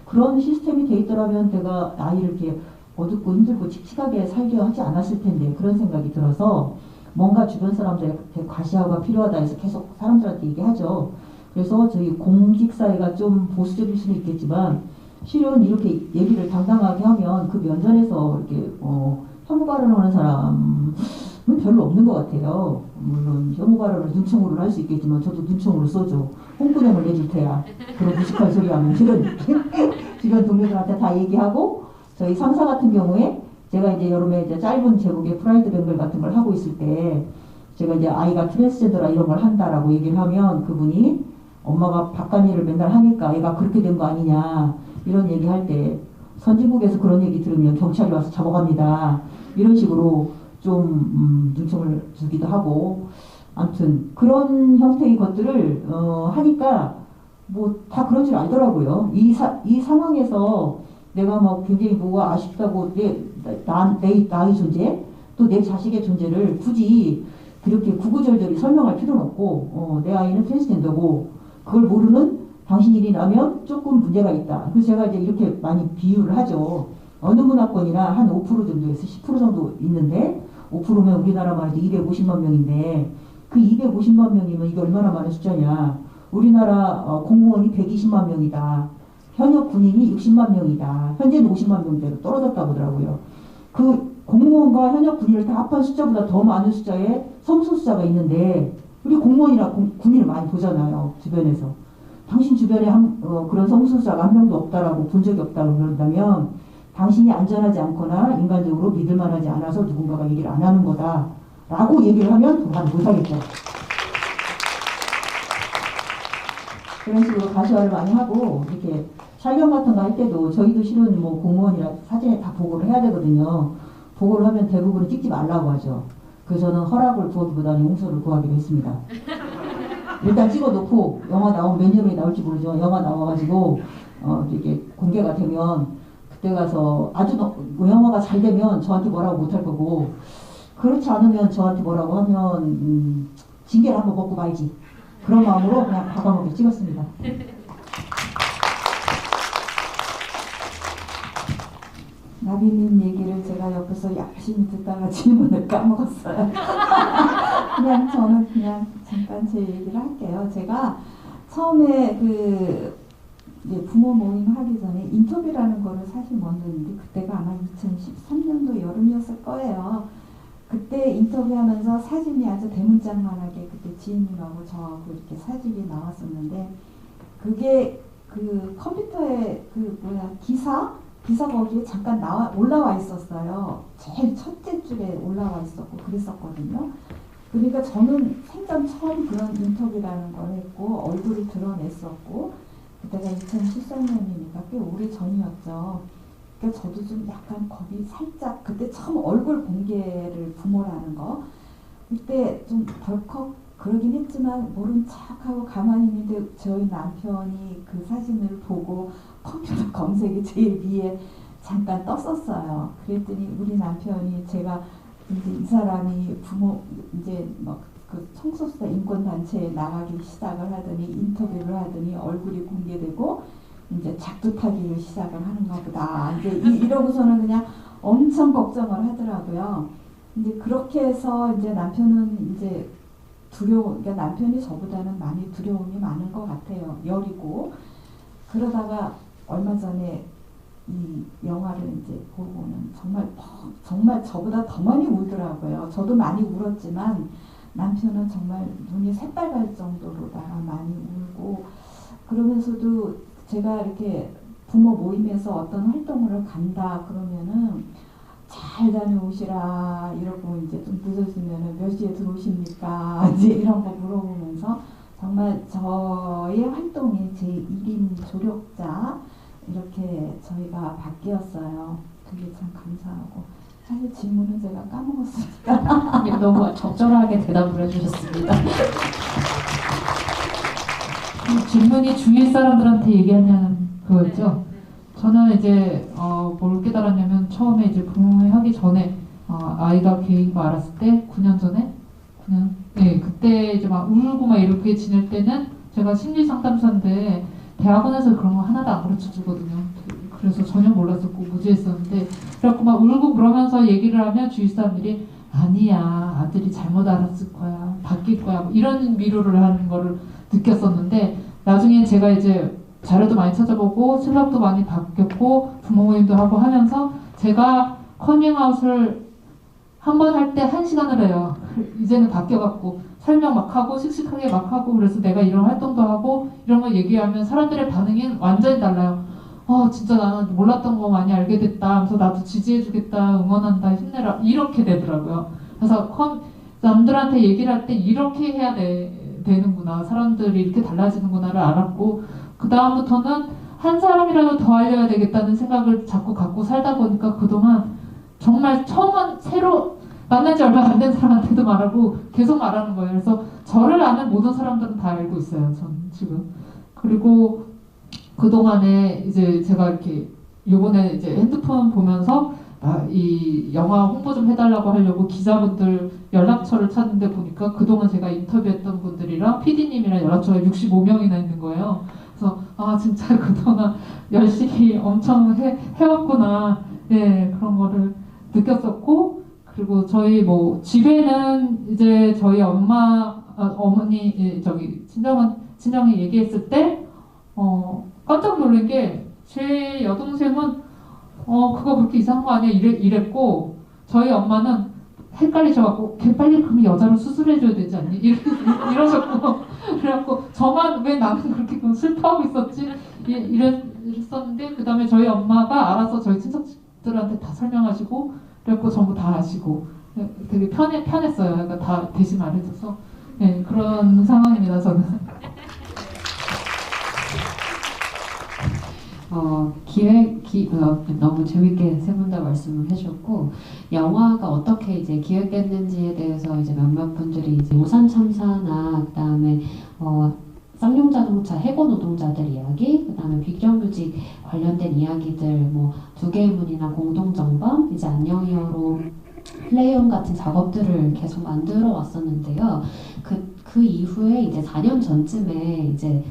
그런 시스템이 돼 있더라면 내가 아이를 이렇게 어둡고 힘들고 칙칙하게 살게 하지 않았을 텐데 그런 생각이 들어서 뭔가 주변 사람들한테 과시화가 필요하다 해서 계속 사람들한테 얘기하죠. 그래서 저희 공직사회가 좀 보수적일 수는 있겠지만 실은 이렇게 얘기를 당당하게 하면 그 면전에서 이렇게 혐오 발언하는 사람은 별로 없는 것 같아요. 물론 혐오 발언을 눈총으로 할 수 있겠지만 저도 눈총으로 쏘죠. 홍구령을 내줄 테야. 그런 무식한 소리 하면 주변 동료들한테 다 얘기하고 저희 상사 같은 경우에 제가 이제 여름에 이제 짧은 제목의 프라이드 뱅글 같은 걸 하고 있을 때 제가 이제 아이가 트랜스젠더라 이런 걸 한다라고 얘기를 하면 그분이 엄마가 바깥 일을 맨날 하니까 애가 그렇게 된 거 아니냐 이런 얘기 할 때 선진국에서 그런 얘기 들으면 경찰이 와서 잡아갑니다. 이런 식으로 좀 눈총을 주기도 하고 아무튼 그런 형태의 것들을 하니까 뭐 다 그런 줄 알더라고요. 이 상황에서 내가 막 굉장히 뭐가 아쉽다고 나의 존재 또 내 자식의 존재를 굳이 그렇게 구구절절히 설명할 필요는 없고 내 아이는 트랜스젠더고 그걸 모르는 당신 일이 나면 조금 문제가 있다. 그래서 제가 이제 이렇게 많이 비유를 하죠. 어느 문화권이나 한 5% 정도에서 10% 정도 있는데 5%면 우리나라만 해도 250만 명인데 그 250만 명이면 이게 얼마나 많은 숫자냐. 우리나라 공무원이 120만 명이다. 현역 군인이 60만 명이다. 현재는 50만 명대로 떨어졌다고 하더라고요. 그 공무원과 현역 군인을 다 합한 숫자보다 더 많은 숫자의 성소수자가 있는데 우리 공무원이나 군인을 많이 보잖아요. 주변에서. 당신 주변에 그런 성소수자가 한 명도 없다라고 본 적이 없다고 그런다면 당신이 안전하지 않거나 인간적으로 믿을만하지 않아서 누군가가 얘기를 안 하는 거다 라고 얘기를 하면 그만 못하겠죠. 그런 식으로 가시화를 많이 하고 이렇게 촬영 같은 거 할 때도 저희도 실은 뭐 공무원이라 사진에 다 보고를 해야 되거든요. 보고를 하면 대부분 찍지 말라고 하죠. 그래서 저는 허락을 구하기보다는 용서를 구하기로 했습니다. 일단 찍어놓고 영화 나오면 몇 년에 나올지 모르지만 영화 나와가지고 이렇게 공개가 되면 그때 가서 아주 영화가 잘 되면 저한테 뭐라고 못할 거고 그렇지 않으면 저한테 뭐라고 하면 징계를 한번 먹고 말지 그런 마음으로 그냥 과감하게 찍었습니다. 나비님 얘기를 제가 옆에서 열심히 듣다가 질문을 까먹었어요. 그냥 저는 그냥 잠깐 제 얘기를 할게요. 제가 처음에 이제 부모 모임 하기 전에 인터뷰라는 거를 사실 먼저 했는데 그때가 아마 2013년도 여름이었을 거예요. 그때 인터뷰하면서 사진이 아주 대문짝만하게 그때 지인님하고 저하고 이렇게 사진이 나왔었는데 그게 그 컴퓨터에 기사 거기에 잠깐 올라와 있었어요. 제일 첫째 줄에 올라와 있었고 그랬었거든요. 그러니까 저는 생전 처음 그런 인터뷰라는 걸 했고 얼굴을 드러냈었고 그때가 2013년이니까 꽤 오래 전이었죠. 그러니까 저도 좀 약간 겁이 살짝 그때 처음 얼굴 공개를 부모라는 거 그때 좀 덜컥 그러긴 했지만 모른 척하고 가만히 있는데 저희 남편이 그 사진을 보고 컴퓨터 검색이 제일 위에 잠깐 떴었어요. 그랬더니 우리 남편이 제가 이제 이 사람이 부모 이제 막 그 성소수자 인권 단체에 나가기 시작을 하더니 인터뷰를 하더니 얼굴이 공개되고 이제 작두타기를 시작을 하는가 보다. 이제 이러고서는 그냥 엄청 걱정을 하더라고요. 이제 그렇게 해서 이제 남편은 이제 그러니까 남편이 저보다는 많이 두려움이 많은 것 같아요. 여리고. 그러다가 얼마 전에 이 영화를 이제 보고는 정말 저보다 더 많이 울더라고요. 저도 많이 울었지만 남편은 정말 눈이 새빨갈 정도로다가 많이 울고 그러면서도 제가 이렇게 부모 모임에서 어떤 활동을 간다 그러면은 잘 다녀오시라 이러고 이제 좀 늦어지면은 몇 시에 들어오십니까 이제 이런 거 물어보면서 정말 저의 활동이 제 1인 조력자 이렇게 저희가 바뀌었어요. 그게 참 감사하고 사실 질문은 제가 까먹었으니까 너무 적절하게 대답을 해주셨습니다. 질문이 주위 사람들한테 얘기하냐는 그거였죠. 저는 이제 뭘 깨달았냐면 처음에 이제 부모회 하기 전에 아이가 개인 거 알았을 때 9년 전에 9년 네 그때 이제 막 울고 막 이렇게 지낼 때는 제가 심리 상담사인데 대학원에서 그런 거 하나도 안 가르쳐 주거든요. 그래서 전혀 몰랐었고 무지했었는데 그래갖고 막 울고 그러면서 얘기를 하면 주위 사람들이 아니야 아들이 잘못 알았을 거야 바뀔 거야 뭐 이런 위로를 하는 거를 느꼈었는데 나중에 제가 이제 자료도 많이 찾아보고 생각도 많이 바뀌었고 부모 모임도 하고 하면서 제가 커밍아웃을 한 번 할 때 1시간을 해요. 이제는 바뀌어갖고 설명 막 하고 씩씩하게 막 하고 그래서 내가 이런 활동도 하고 이런 거 얘기하면 사람들의 반응이 완전히 달라요. 진짜 나는 몰랐던 거 많이 알게 됐다 하면서 나도 지지해주겠다 응원한다 힘내라 이렇게 되더라고요. 그래서 남들한테 얘기를 할 때 이렇게 해야 되는구나 사람들이 이렇게 달라지는구나를 알았고 그 다음부터는 한 사람이라도 더 알려야 되겠다는 생각을 자꾸 갖고 살다 보니까 그동안 정말 처음은 새로 만난 지 얼마 안 된 사람한테도 말하고 계속 말하는 거예요. 그래서 저를 아는 모든 사람들은 다 알고 있어요. 전 지금. 그리고 그동안에 이제 제가 이렇게 요번에 이제 핸드폰 보면서 이 영화 홍보 좀 해달라고 하려고 기자분들 연락처를 찾는데 보니까 그동안 제가 인터뷰했던 분들이랑 PD님이랑 연락처가 65명이나 있는 거예요. 그래서 진짜 그동안 열심히 엄청 해왔구나. 네, 그런 거를 느꼈었고 그리고 저희 뭐 집에는 이제 저희 어머니 친정이 얘기했을 때 깜짝 놀란 게 제 여동생은 그거 그렇게 이상한 거 아니야 이랬고 저희 엄마는 헷갈리셔갖고 걔 빨리 그럼 여자로 수술해줘야 되지 않니? 이러셨고 그래갖고 저만 왜 나는 그렇게 슬퍼하고 있었지? 이랬었는데 그 다음에 저희 엄마가 알아서 저희 친척들한테 다 설명하시고 그래갖고 전부 다 아시고 되게 편했어요. 그러니까 다 대신 말해줘서 네, 그런 상황입니다. 저는. 너무 재밌게 세 분 다 말씀을 해주셨고 영화가 어떻게 이제 기획됐는지에 대해서 이제 몇몇 분들이 이제 오산 참사나 그다음에 쌍용자동차 해고 노동자들 이야기, 그 다음에 비정규직 관련된 이야기들, 뭐 두 개의 문이나 공동정범, 이제 안녕히어로 플레이온 같은 작업들을 계속 만들어 왔었는데요. 그 이후에 이제 4년 전쯤에 이제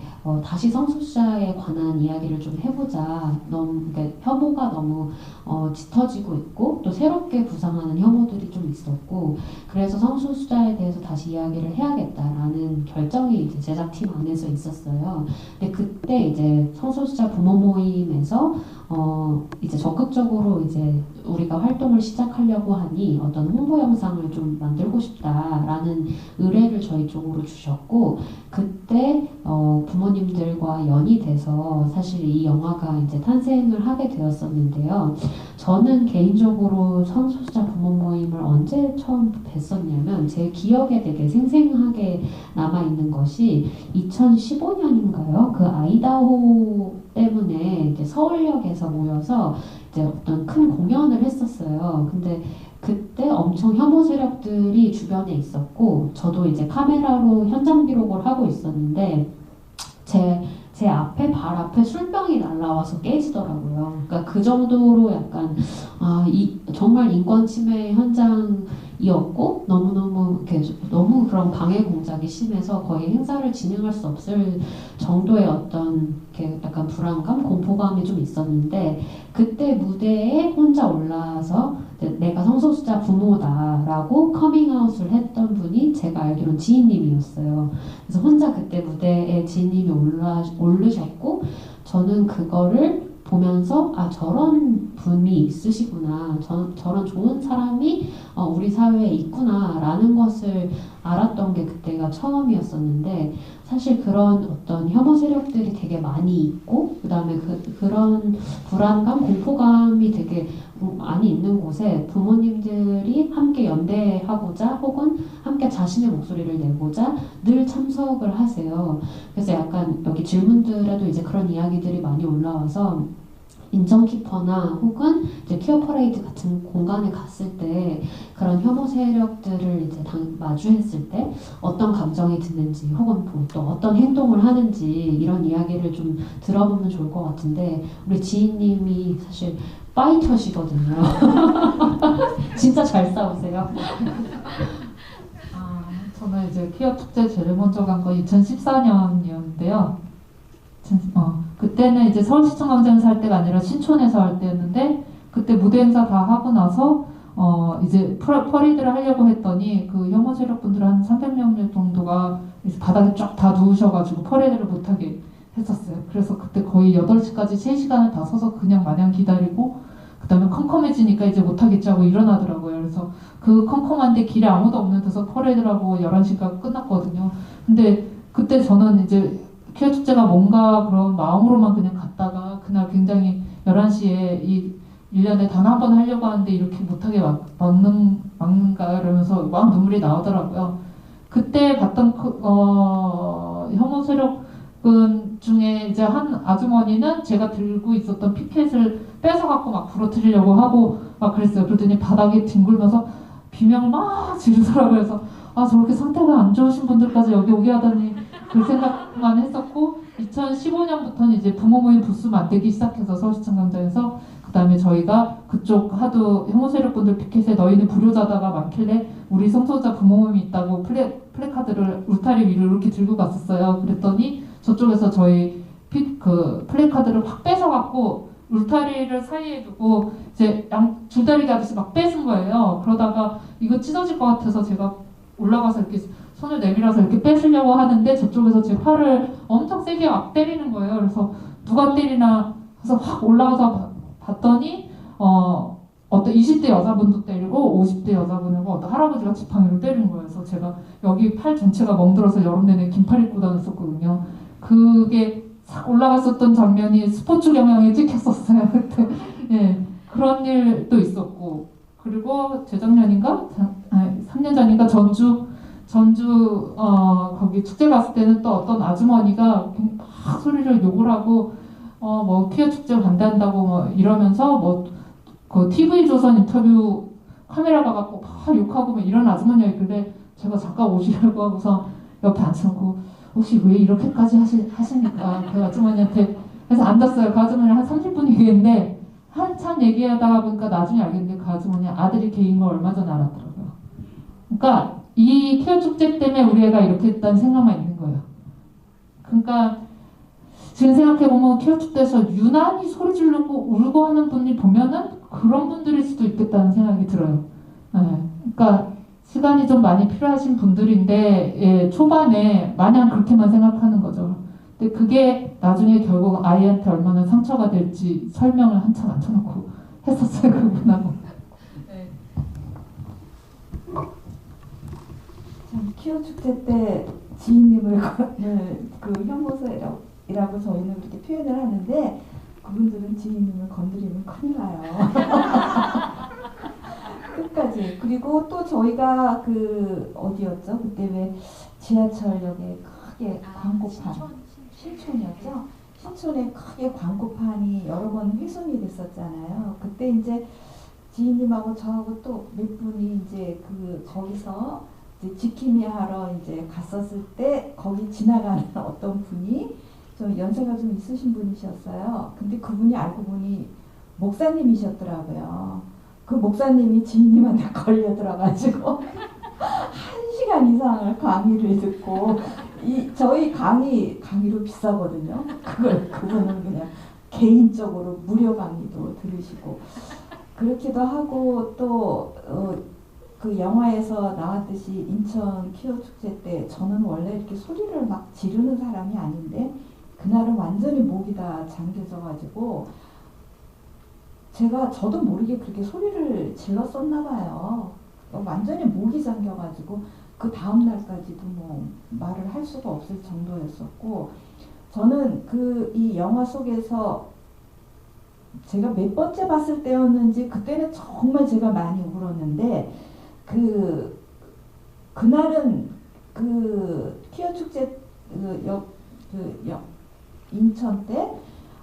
다시 성소수자에 관한 이야기를 좀 해보자. 너무 그러니까 혐오가 너무 짙어지고 있고 또 새롭게 부상하는 혐오들이 좀 있었고 그래서 성소수자에 대해서 다시 이야기를 해야겠다라는 결정이 이제 제작팀 안에서 있었어요. 근데 그때 이제 성소수자 부모 모임에서 이제 적극적으로 이제 우리가 활동을 시작하려고 하니 어떤 홍보 영상을 좀 만들고 싶다라는 의뢰를 저희 쪽으로 주셨고 그때 부모님들과 연이 돼서 사실 이 영화가 이제 탄생을 하게 되었었는데요. 저는 개인적으로 성소수자 부모 모임을 언제 처음 뵀었냐면 제 기억에 되게 생생하게 남아있는 것이 2015년인가요? 그 아이다호 때문에 이제 서울역에서 모여서 이제 어떤 큰 공연을 했었어요. 근데 그때 엄청 혐오 세력들이 주변에 있었고 저도 이제 카메라로 현장 기록을 하고 있었는데 제 앞에 발 앞에 술병이 날라와서 깨지더라고요. 그러니까 그 정도로 약간 정말 인권 침해 현장이었고 너무너무 이렇게 너무 그런 방해 공작이 심해서 거의 행사를 진행할 수 없을 정도의 어떤 이렇게 약간 불안감, 공포감이 좀 있었는데 그때 무대에 혼자 올라와서 내가 성소수자 부모다라고 커밍아웃을 했던 분이 제가 알기로는 지인님이었어요. 그래서 혼자 그때 무대에 지인님이 오르셨고 저는 그거를 보면서 저런 분이 있으시구나, 저런 좋은 사람이 우리 사회에 있구나라는 것을 알았던 게 그때가 처음이었었는데 사실 그런 어떤 혐오 세력들이 되게 많이 있고 그다음에 그런 불안감, 공포감이 되게 많이 있는 곳에 부모님들이 함께 연대하고자 혹은 함께 자신의 목소리를 내고자 늘 참석을 하세요. 그래서 약간 여기 질문들에도 이제 그런 이야기들이 많이 올라와서 인정키퍼나 혹은 이제 퀴어 퍼레이드 같은 공간에 갔을 때 그런 혐오 세력들을 이제 마주했을 때 어떤 감정이 드는지 혹은 또 어떤 행동을 하는지 이런 이야기를 좀 들어보면 좋을 것 같은데 우리 지인님이 사실 파이터시거든요. 진짜 잘 싸우세요. 저는 이제 퀴어 축제 제일 먼저 간 거 2014년이었는데요. 그때는 이제 서울시청 광장에서 할 때가 아니라 신촌에서 할 때였는데 그때 무대 행사 다 하고 나서 이제 퍼레이드를 하려고 했더니 그 혐오 세력분들 한 300명 정도가 이제 바닥에 쫙 다 누우셔가지고 퍼레이드를 못하게 했었어요. 그래서 그때 거의 8시까지 3시간을 다 서서 그냥 마냥 기다리고 그 다음에 컴컴해지니까 이제 못하겠지 하고 일어나더라고요. 그래서 그 컴컴한데 길에 아무도 없는 데서 퍼레이드를 하고 11시가 끝났거든요. 근데 그때 저는 이제 퀴어 축제가 뭔가 그런 마음으로만 그냥 갔다가 그날 굉장히 11시에 이 1년에 단 한 번 하려고 하는데 이렇게 못하게 막는가 이러면서 막 눈물이 나오더라고요. 그때 봤던 혐오 세력분 중에 이제 한 아주머니는 제가 들고 있었던 피켓을 뺏어갖고 막 부러뜨리려고 하고 막 그랬어요. 그러더니 바닥에 뒹굴면서 비명을 막 지르더라고요. 그래서 저렇게 상태가 안 좋으신 분들까지 여기 오게 하다니 그 생각만 했었고 2015년부터는 이제 부모 모임 부스 만들기 시작해서 서울시청 광장에서 그 다음에 저희가 그쪽 하도 혐오 세력분들 피켓에 너희는 불효자다가 많길래 우리 성소수자 부모 모임이 있다고 플래카드를 울타리 위로 이렇게 들고 갔었어요. 그랬더니 저쪽에서 저희 플래카드를 확 뺏어갖고 울타리를 사이에 두고 이제 줄다리기 하듯이 막 뺏은 거예요. 그러다가 이거 찢어질 것 같아서 제가 올라가서 이렇게 손을 내밀어서 이렇게 뺏으려고 하는데 저쪽에서 제 팔을 엄청 세게 막 때리는 거예요. 그래서 누가 때리나 해서 확 올라가서 봤더니 어떤 20대 여자분도 때리고 50대 여자분이고 어떤 할아버지가 지팡이로 때리는 거예요. 그래서 제가 여기 팔 전체가 멍들어서 여름 내내 긴팔 입고 다녔었거든요. 그게 싹 올라갔었던 장면이 스포츠 경향에 찍혔었어요. 그때 예, 그런 일도 있었고 그리고 재작년인가 3년 전인가 전주 거기 축제 갔을 때는 또 어떤 아주머니가 막 소리를 욕을 하고 뭐 퀴어 축제 반대한다고 뭐 이러면서 뭐 그 TV 조선 인터뷰 카메라 가갖고 막 욕하고 뭐 이런 아주머니가 있길래 제가 잠깐 오시려고 하고서 옆에 앉혀놓고 혹시 왜 이렇게까지 하십니까? 그 아주머니한테. 그래서 앉았어요. 그 아주머니 한 30분 얘기했는데 한참 얘기하다가 보니까 나중에 알겠는데 그 아주머니 아들이 개인 걸 얼마 전에 알았더라고요. 그러니까 이 케어 축제 때문에 우리 애가 이렇게 했다는 생각만 있는 거예요. 그러니까 지금 생각해보면 케어 축제에서 유난히 소리 지르고 울고 하는 분이 보면은 그런 분들일 수도 있겠다는 생각이 들어요. 네. 그러니까 시간이 좀 많이 필요하신 분들인데 예, 초반에 마냥 그렇게만 생각하는 거죠. 근데 그게 나중에 결국 아이한테 얼마나 상처가 될지 설명을 한참 앉혀놓고 했었어요. 그분하고. 참 키오 축제 때 지인님을 그 혐오스라고 저희는 그렇게 표현을 하는데 그분들은 지인님을 건드리면 큰일 나요. 끝까지. 그리고 또 저희가 그 어디였죠? 그때 왜 지하철역에 크게 광고판 신촌이었죠? 신촌에 크게 광고판이 여러 번 훼손이 됐었잖아요. 그때 이제 지인님하고 저하고 또 몇 분이 이제 그 거기서 이제 지킴이 하러 이제 갔었을 때 거기 지나가는 어떤 분이 좀 연세가 좀 있으신 분이셨어요. 근데 그분이 알고 보니 목사님이셨더라고요. 그 목사님이 지인님한테 걸려 들어가지고 1시간 이상을 강의를 듣고 저희 강의로 비싸거든요. 그분은 그냥 개인적으로 무료 강의도 들으시고 그렇기도 하고 또 그 영화에서 나왔듯이 인천 키오 축제 때 저는 원래 이렇게 소리를 막 지르는 사람이 아닌데 그날은 완전히 목이 다 잠겨져가지고 저도 모르게 그렇게 소리를 질렀었나 봐요. 완전히 목이 잠겨가지고 그 다음 날까지도 뭐 말을 할 수가 없을 정도였었고 저는 이 영화 속에서 제가 몇 번째 봤을 때였는지 그때는 정말 제가 많이 울었는데 그날은 그 키오 축제 인천 때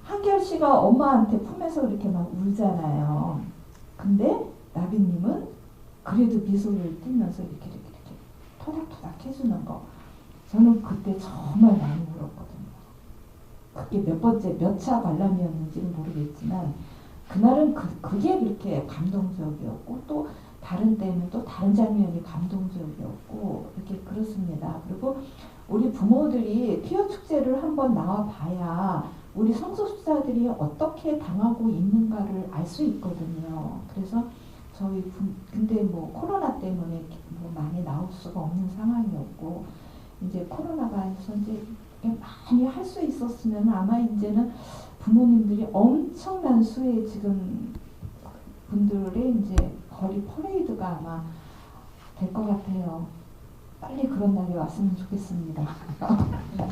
한결 씨가 엄마한테 품에서 그렇게 막 울잖아요. 근데 나비님은 그래도 미소를 띠면서 이렇게 토닥토닥 해주는 거. 저는 그때 정말 많이 울었거든요. 그게 몇 차 관람이었는지는 모르겠지만 그날은 그게 그렇게 감동적이었고 또 다른 때는 또 다른 장면이 감동적이었고 이렇게 그렇습니다. 그리고 우리 부모들이 키오 축제를 한번 나와봐야 우리 성소수자들이 어떻게 당하고 있는가를 알 수 있거든요. 그래서 근데 뭐 코로나 때문에 뭐 많이 나올 수가 없는 상황이었고 이제 코로나가 해서 이제 많이 할 수 있었으면 아마 이제는 부모님들이 엄청난 수의 지금 분들의 이제 거리 퍼레이드가 아마 될 것 같아요. 빨리 그런 날이 왔으면 좋겠습니다.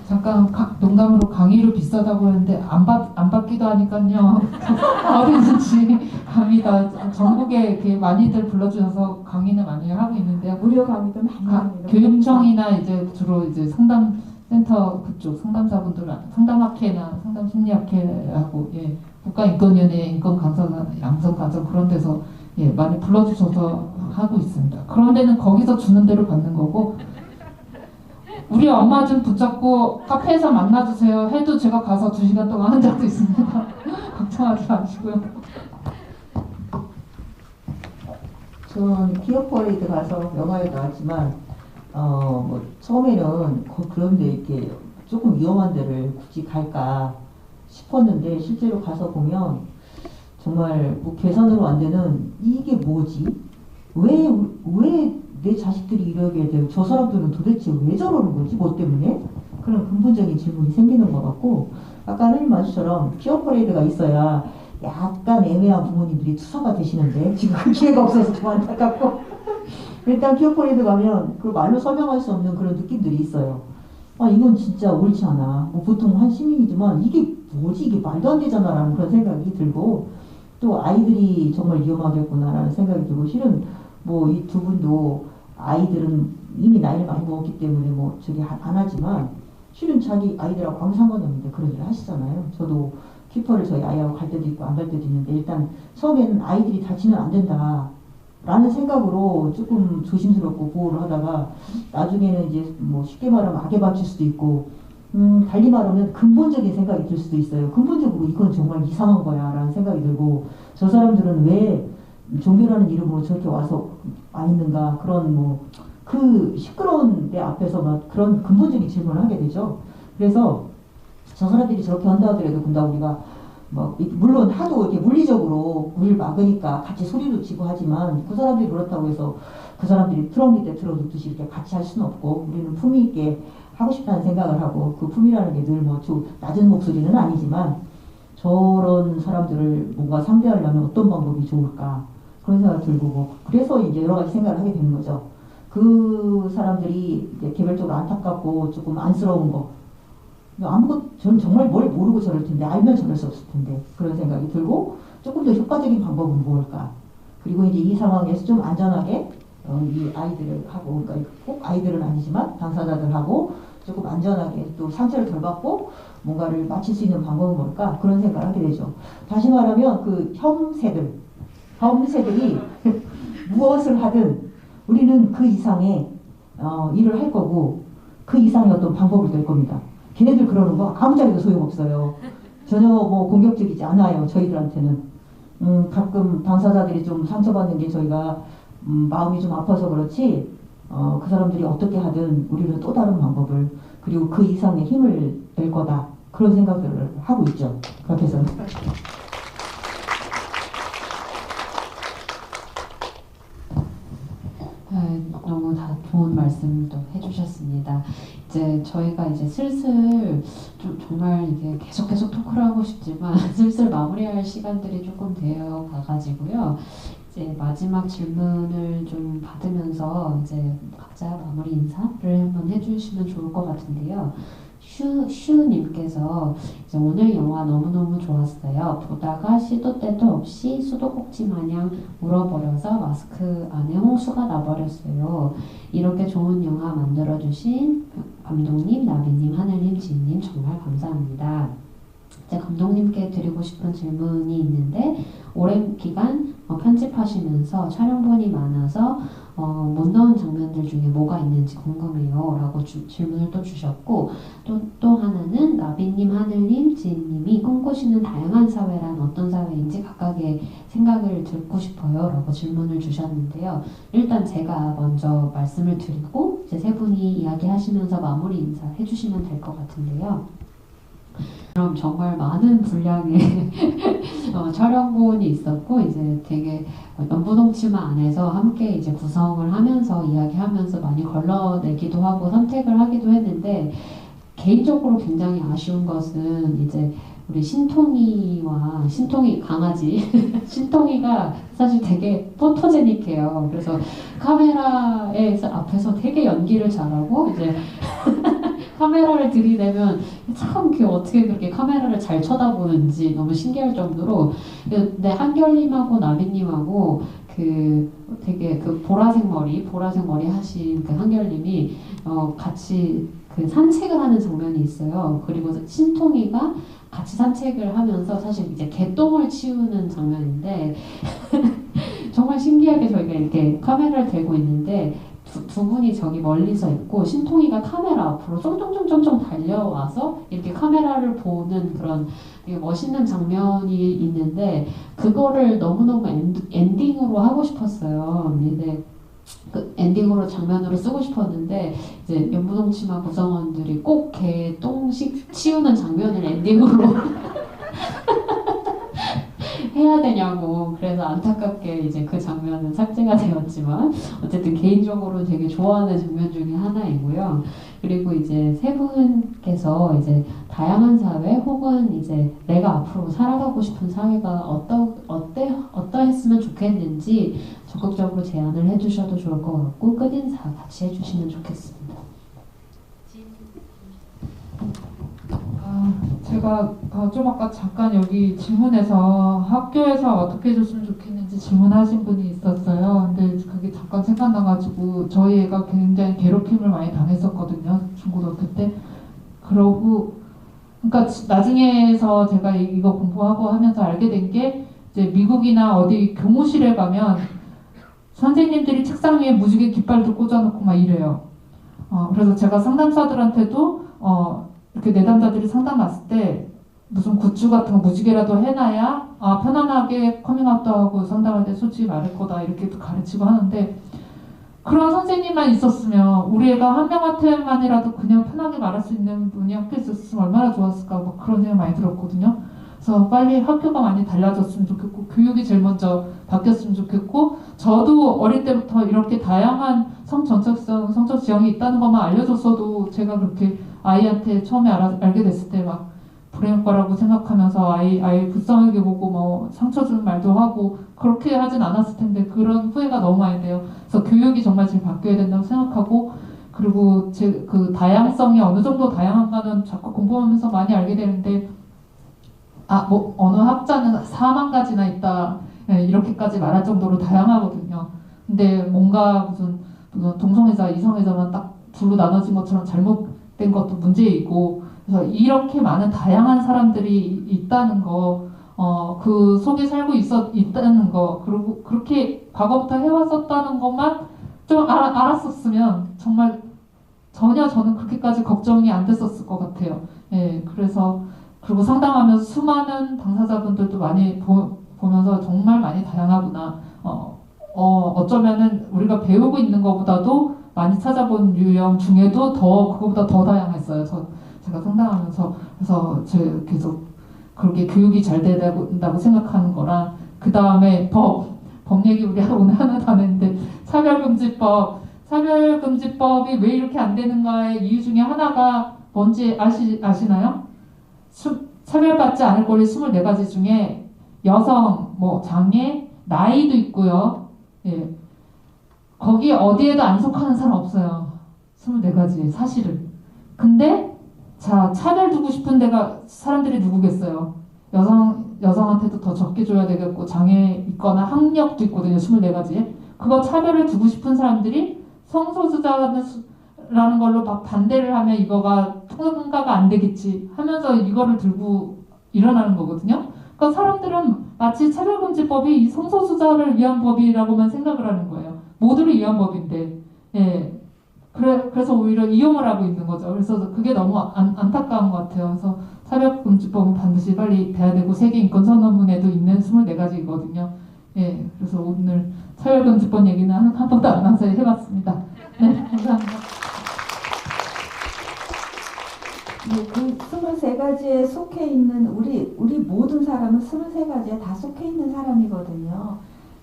잠깐 농담으로 강의료 비싸다고 했는데 안 받기도 하니까요. 어디든지 갑니다. 전국에 이렇게 많이들 불러주셔서 강의는 많이 하고 있는데요. 무료 강의도 많이 합니다. 교육청이나 이제 주로 이제 상담센터 그쪽 상담사분들 상담학회나 상담심리학회하고 예, 국가인권위원회 인권강사 양성과정 그런 데서 예, 많이 불러주셔서 하고 있습니다. 그런 데는 거기서 주는 대로 받는 거고 우리 엄마 좀 붙잡고 카페에서 만나주세요 해도 제가 가서 2시간 동안 한 적도 있습니다. 걱정하지 마시고요. 전 키오 퍼레이드 가서 영화에 나왔지만 뭐 처음에는 그런데 이렇게 조금 위험한 데를 굳이 갈까 싶었는데 실제로 가서 보면 정말 뭐 계산으로 안 되는 이게 뭐지? 왜 내 자식들이 이러게 되고 저 사람들은 도대체 왜 저러는 거지? 뭐 때문에? 그런 근본적인 질문이 생기는 것 같고 아까 하나님 말씀처럼 키오 퍼레이드가 있어야 약간 애매한 부모님들이 투사가 되시는데 지금 그 기회가 없어서 좀 안타깝고 일단 키오 퍼레이드 가면 그 말로 설명할 수 없는 그런 느낌들이 있어요. 이건 진짜 옳지 않아. 뭐 보통 한 시민이지만 이게 뭐지? 이게 말도 안 되잖아 라는 그런 생각이 들고 또 아이들이 정말 위험하겠구나 라는 생각이 들고 실은 뭐 이 두 분도 아이들은 이미 나이를 많이 먹었기 때문에 뭐 저기 안 하지만 실은 자기 아이들하고 아무 상관이 없는데 그런 일을 하시잖아요. 저도 키퍼를 저희 아이하고 갈 때도 있고 안 갈 때도 있는데 일단 처음에는 아이들이 다치면 안 된다. 라는 생각으로 조금 조심스럽고 보호를 하다가 나중에는 이제 뭐 쉽게 말하면 악에 바칠 수도 있고 달리 말하면 근본적인 생각이 들 수도 있어요. 근본적으로 이건 정말 이상한 거야 라는 생각이 들고 저 사람들은 왜 종교라는 이름으로 저렇게 와서 와 있는가 그런 뭐 그 시끄러운 데 앞에서 막 그런 근본적인 질문을 하게 되죠. 그래서 저 사람들이 저렇게 한다 하더라도 근데 우리가 뭐 물론 하도 이렇게 물리적으로 물 막으니까 같이 소리도 치고 하지만 그 사람들이 그렇다고 해서 그 사람들이 트럭 밑에 들어눕듯이 이렇게 같이 할 수는 없고 우리는 품위 있게 하고 싶다는 생각을 하고 그 품이라는 게 늘 뭐 낮은 목소리는 아니지만 저런 사람들을 뭔가 상대하려면 어떤 방법이 좋을까 그런 생각이 들고 뭐 그래서 이제 여러 가지 생각을 하게 되는 거죠. 그 사람들이 이제 개별적으로 안타깝고 조금 안쓰러운 거 저는 정말 뭘 모르고 저럴 텐데 알면 저럴 수 없을 텐데 그런 생각이 들고 조금 더 효과적인 방법은 무엇일까 그리고 이제 이 상황에서 좀 안전하게 이 아이들하고 그러니까 꼭 아이들은 아니지만 당사자들하고 조금 안전하게 또 상처를 덜 받고 뭔가를 마칠 수 있는 방법은 뭘까 그런 생각을 하게 되죠. 다시 말하면 그 혐세들이 무엇을 하든 우리는 그 이상의 일을 할 거고 그 이상의 어떤 방법을 낼 겁니다. 걔네들 그러는 거 아무 자리도 소용없어요. 전혀 뭐 공격적이지 않아요. 저희들한테는. 가끔 당사자들이 좀 상처받는 게 저희가 마음이 좀 아파서 그렇지 그 사람들이 어떻게 하든 우리는 또 다른 방법을 그리고 그 이상의 힘을 낼 거다. 그런 생각들을 하고 있죠. 그렇게 해서. 너무 다 좋은 말씀도 해주셨습니다. 이제 저희가 이제 슬슬 좀 정말 이게 계속 토크를 하고 싶지만 슬슬 마무리할 시간들이 조금 되어 가가지고요. 이제 마지막 질문을 좀 받으면서 이제 각자 마무리 인사를 한번 해주시면 좋을 것 같은데요. 슈님께서 이제 오늘 영화 너무너무 좋았어요. 보다가 시도 때도 없이 수도꼭지 마냥 울어버려서 마스크 안에 홍수가 나버렸어요. 이렇게 좋은 영화 만들어주신 감독님, 나비님, 하늘님, 지인님 정말 감사합니다. 이제 감독님께 드리고 싶은 질문이 있는데 오랜 기간 편집하시면서 촬영본이 많아서 못 넣은 장면들 중에 뭐가 있는지 궁금해요 라고 질문을 또 주셨고 또 하나는 나비님, 하늘님, 지인님이 꿈꾸시는 다양한 사회란 어떤 사회인지 각각의 생각을 듣고 싶어요 라고 질문을 주셨는데요. 일단 제가 먼저 말씀을 드리고 이제 세 분이 이야기하시면서 마무리 인사 해주시면 될 것 같은데요. 그럼 정말 많은 분량의 촬영본이 있었고 이제 되게 연부동치마 안에서 함께 이제 구성을 하면서 이야기하면서 많이 걸러내기도 하고 선택을 하기도 했는데 개인적으로 굉장히 아쉬운 것은 이제 우리 신통이 강아지 신통이가 사실 되게 포토제닉해요. 그래서 카메라에 앞에서 되게 연기를 잘하고 이제 카메라를 들이대면 참 어떻게 그렇게 카메라를 잘 쳐다보는지 너무 신기할 정도로 근데 한결님하고 나비님하고 되게 보라색 머리 하신 그 한결님이 같이 그 산책을 하는 장면이 있어요. 그리고 신통이가 같이 산책을 하면서 사실 이제 개똥을 치우는 장면인데 정말 신기하게 저희가 이렇게 카메라를 들고 있는데 두 분이 저기 멀리서 있고 신통이가 카메라 앞으로 쫑쫑쫑쫑쫑 달려와서 이렇게 카메라를 보는 그런 되게 멋있는 장면이 있는데 그거를 너무너무 엔딩으로 하고 싶었어요. 근데 그 엔딩으로 장면으로 쓰고 싶었는데 이제 연부동치마 구성원들이 꼭 개 똥식 치우는 장면을 엔딩으로 해야 되냐고 그래서 안타깝게 이제 그 장면은 삭제가 되었지만 어쨌든 개인적으로 되게 좋아하는 장면 중에 하나이고요. 그리고 이제 세 분께서 이제 다양한 사회 혹은 이제 내가 앞으로 살아가고 싶은 사회가 어떠했으면 좋겠는지 적극적으로 제안을 해주셔도 좋을 것 같고 끝인사 같이 해주시면 좋겠습니다. 제가 좀 아까 잠깐 여기 질문에서 학교에서 어떻게 해줬으면 좋겠는지 질문하신 분이 있었어요. 근데 그게 잠깐 생각나가지고 저희 애가 굉장히 괴롭힘을 많이 당했었거든요. 중고등학교 때. 그러니까 나중에서 제가 이거 공부하고 하면서 알게 된 게 이제 미국이나 어디 교무실에 가면 선생님들이 책상 위에 무지개 깃발도 꽂아놓고 막 이래요. 그래서 제가 상담사들한테도 이렇게 내담자들이 상담 왔을 때 무슨 굿즈 같은 거 무지개라도 해놔야 편안하게 커밍아웃도 하고 상담할 때 솔직히 말할 거다 이렇게 가르치고 하는데, 그런 선생님만 있었으면 우리 애가 한 명한테만이라도 그냥 편하게 말할 수 있는 분이 학교에 있었으면 얼마나 좋았을까, 뭐 그런 생각 많이 들었거든요. 그래서 빨리 학교가 많이 달라졌으면 좋겠고 교육이 제일 먼저 바뀌었으면 좋겠고, 저도 어릴 때부터 이렇게 다양한 성전적성, 성적 지형이 있다는 것만 알려줬어도 제가 그렇게 아이한테 처음에 알게 됐을 때 막 불행할 거라고 생각하면서 아이 불쌍하게 보고 뭐 상처 주는 말도 하고 그렇게 하진 않았을 텐데, 그런 후회가 너무 많이 돼요. 그래서 교육이 정말 지금 바뀌어야 된다고 생각하고, 그리고 그 다양성이 어느 정도 다양한가는 자꾸 공부하면서 많이 알게 되는데, 뭐 어느 학자는 4만 가지나 있다, 이렇게까지 말할 정도로 다양하거든요. 근데 뭔가 무슨 동성애자, 이성애자만 딱 둘로 나눠진 것처럼 잘못된 것도 문제이고, 그래서 이렇게 많은 다양한 사람들이 있다는 거, 그 속에 살고 있다는 거, 그리고 그렇게 과거부터 해왔었다는 것만 좀 알았었으면 정말 전혀 저는 그렇게까지 걱정이 안 됐었을 것 같아요. 그래서 그리고 상담하면서 수많은 당사자분들도 많이 보면서 정말 많이 다양하구나. 어쩌면은 우리가 배우고 있는 것보다도 많이 찾아본 유형 중에도 그거보다 더 다양했어요. 제가 상담하면서. 그래서 제가 계속 그렇게 교육이 잘 된다고 생각하는 거랑, 그 다음에 법 얘기 우리 오늘 하나도 안 했는데, 차별금지법이 왜 이렇게 안 되는가의 이유 중에 하나가 뭔지 아시나요? 차별받지 않을 권리 24가지 중에 여성, 장애, 나이도 있고요. 거기 어디에도 안 속하는 사람 없어요. 24가지 사실은. 근데 차별 두고 싶은 데가 사람들이 누구겠어요? 여성한테도 더 적게 줘야 되겠고, 장애 있거나 학력도 있거든요. 24가지에. 그거 차별을 두고 싶은 사람들이 성소수자라는 걸로 막 반대를 하면 이거가 통과가 안 되겠지 하면서 이거를 들고 일어나는 거거든요. 그러니까 사람들은 마치 차별금지법이 이 성소수자를 위한 법이라고만 생각을 하는 거예요. 모두를 위한 법인데. 그래서 오히려 이용을 하고 있는 거죠. 그래서 그게 너무 안타까운 것 같아요. 그래서 차별금지법은 반드시 빨리 돼야 되고, 세계인권선언문에도 있는 24가지거든요. 그래서 오늘 차별금지법 얘기는 한 번도 안 와서 해봤습니다. 네, 감사합니다. 네, 그 23가지에 속해 있는 우리 모든 사람은 23가지에 다 속해 있는 사람이거든요.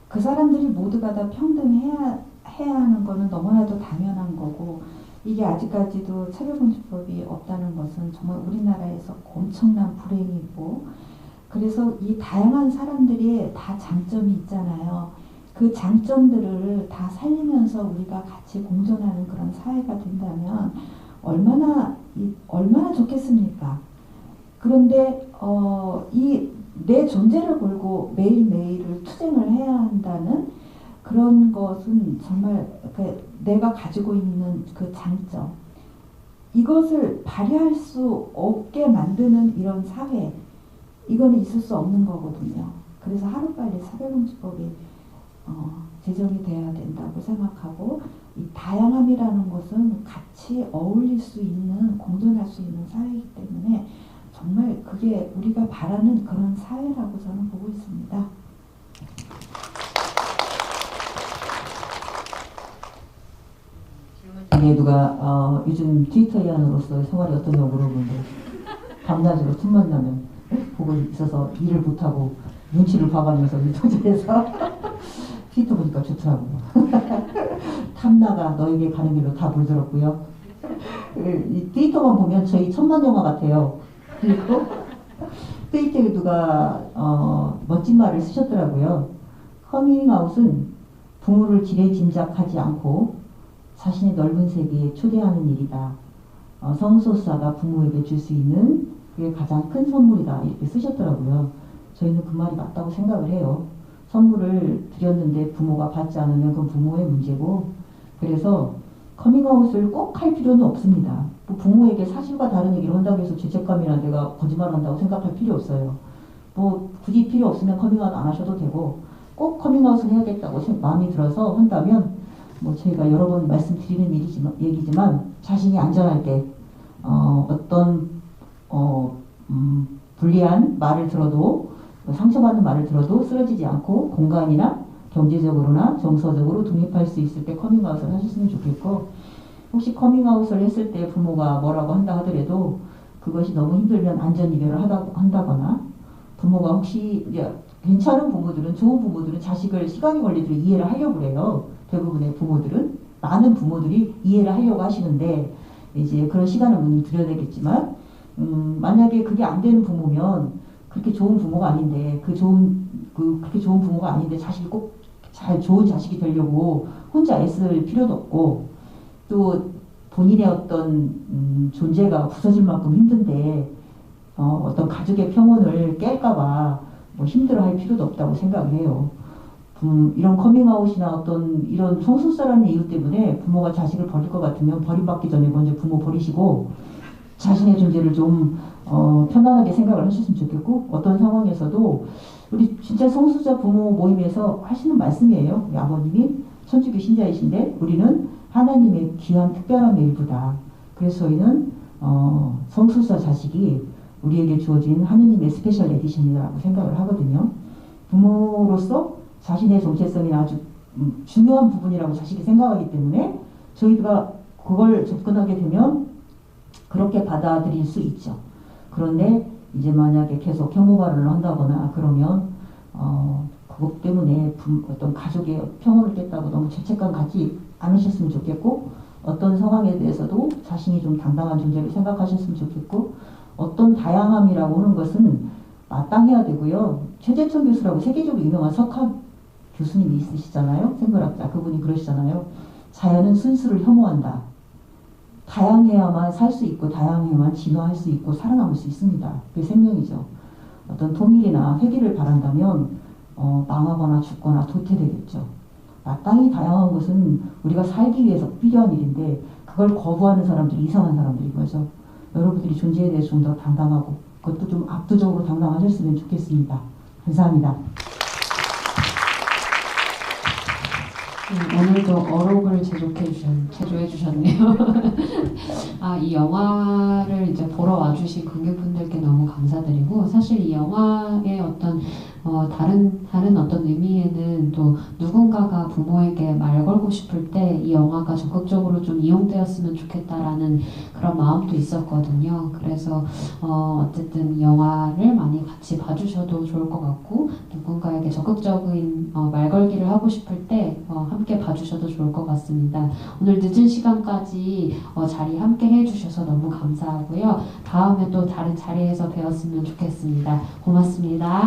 그 사람들이 모두가 다 평등해야 하는 거는 너무나도 당연한 거고, 이게 아직까지도 차별금지법이 없다는 것은 정말 우리나라에서 엄청난 불행이고, 그래서 이 다양한 사람들이 다 장점이 있잖아요. 그 장점들을 다 살리면서 우리가 같이 공존하는 그런 사회가 된다면 얼마나 좋겠습니까? 그런데 이 내 존재를 걸고 매일매일을 투쟁을 해야 한다는 그런 것은 정말 내가 가지고 있는 그 장점, 이것을 발휘할 수 없게 만드는 이런 사회, 이거는 있을 수 없는 거거든요. 그래서 하루빨리 차별금지법이 제정이 돼야 된다고 생각하고, 이 다양함이라는 것은 같이 어울릴 수 있는, 공존할 수 있는 사회이기 때문에 정말 그게 우리가 바라는 그런 사회라고 저는 보고 있습니다. 중에 누가 요즘 트위터이안으로서 생활이 어떠냐고 물어보는데, 밤낮으로 틈만 나면 보고 있어서 일을 못하고 눈치를 봐가면서 유통전에서 트위터 보니까 좋더라고요. 탐나가 너에게 가는 길로 다 물들었고요. 이 트위터만 보면 저희 천만 영화 같아요. 그리고 트위터에 누가 멋진 말을 쓰셨더라고요. 커밍아웃은 부모를 지레 짐작하지 않고 자신의 넓은 세계에 초대하는 일이다. 성소수자가 부모에게 줄 수 있는 그게 가장 큰 선물이다. 이렇게 쓰셨더라고요. 저희는 그 말이 맞다고 생각을 해요. 선물을 드렸는데 부모가 받지 않으면 그건 부모의 문제고, 그래서 커밍아웃을 꼭 할 필요는 없습니다. 뭐 부모에게 사실과 다른 얘기를 한다고 해서 죄책감이나 내가 거짓말을 한다고 생각할 필요 없어요. 뭐 굳이 필요 없으면 커밍아웃 안 하셔도 되고, 꼭 커밍아웃을 해야겠다고 마음이 들어서 한다면 뭐 저희가 여러 번 말씀드리는 얘기지만 자신이 안전할 때 어떤 불리한 말을 들어도 상처받는 말을 들어도 쓰러지지 않고 공간이나 경제적으로나 정서적으로 독립할 수 있을 때 커밍아웃을 하셨으면 좋겠고, 혹시 커밍아웃을 했을 때 부모가 뭐라고 한다 하더라도 그것이 너무 힘들면 안전 이별을 한다거나, 부모가 혹시 괜찮은 부모들은, 좋은 부모들은 자식을 시간이 걸리도록 이해를 하려고 그래요. 대부분의 부모들은, 많은 부모들이 이해를 하려고 하시는데 이제 그런 시간을 물론 들여야 되겠지만, 만약에 그게 안 되는 부모면 그렇게 좋은 부모가 아닌데, 그렇게 좋은 부모가 아닌데 자식이 꼭 좋은 자식이 되려고 혼자 애쓸 필요도 없고, 또 본인의 어떤 존재가 부서질 만큼 힘든데 어떤 가족의 평온을 깰까봐 뭐 힘들어할 필요도 없다고 생각을 해요. 이런 커밍아웃이나 어떤 이런 성숙사라는 이유 때문에 부모가 자식을 버릴 것 같으면 버림받기 전에 먼저 부모 버리시고 자신의 존재를 좀 편안하게 생각을 하셨으면 좋겠고, 어떤 상황에서도 우리 진짜 성숙자 부모 모임에서 하시는 말씀이에요. 우리 아버님이 천주교 신자이신데 우리는 하나님의 귀한 특별한 일부다. 그래서 저희는 성숙자 자식이 우리에게 주어진 하느님의 스페셜 에디션이라고 생각을 하거든요. 부모로서 자신의 정체성이 아주 중요한 부분이라고 자식이 생각하기 때문에 저희가 그걸 접근하게 되면 그렇게 받아들일 수 있죠. 그런데 이제 만약에 계속 혐오 발언을 한다거나 그러면 그것 때문에 어떤 가족의 평온을 깼다고 너무 죄책감 갖지 않으셨으면 좋겠고, 어떤 상황에 대해서도 자신이 좀 당당한 존재를 생각하셨으면 좋겠고, 어떤 다양함이라고 하는 것은 마땅해야 되고요. 최재천 교수라고 세계적으로 유명한 석학 교수님이 있으시잖아요. 생물학자. 그분이 그러시잖아요. 자연은 순수를 혐오한다. 다양해야만 살 수 있고 다양해야만 진화할 수 있고 살아남을 수 있습니다. 그게 생명이죠. 어떤 통일이나 회귀를 바란다면 망하거나 죽거나 도태되겠죠. 마땅히 다양한 것은 우리가 살기 위해서 필요한 일인데 그걸 거부하는 사람들이 이상한 사람들인 거죠. 여러분들이 존재에 대해서 좀 더 당당하고 그것도 좀 압도적으로 당당하셨으면 좋겠습니다. 감사합니다. 오늘도 어록을 제조해 주셨네요. 이 영화를 이제 보러 와주신 관객분들께 너무 감사드리고, 사실 이 영화의 어떤 다른 어떤 의미에는 또 누군가가 부모에게 말 걸고 싶을 때 이 영화가 적극적으로 좀 이용되었으면 좋겠다라는 그런 마음도 있었거든요. 그래서 어쨌든 이 영화를 많이 같이 봐주셔도 좋을 것 같고, 누군가에게 적극적인 말 걸기를 하고 싶을 때 함께 봐주셔도 좋을 것 같습니다. 오늘 늦은 시간까지 자리 함께 해주셔서 너무 감사하고요. 다음에 또 다른 자리에서 뵈었으면 좋겠습니다. 고맙습니다.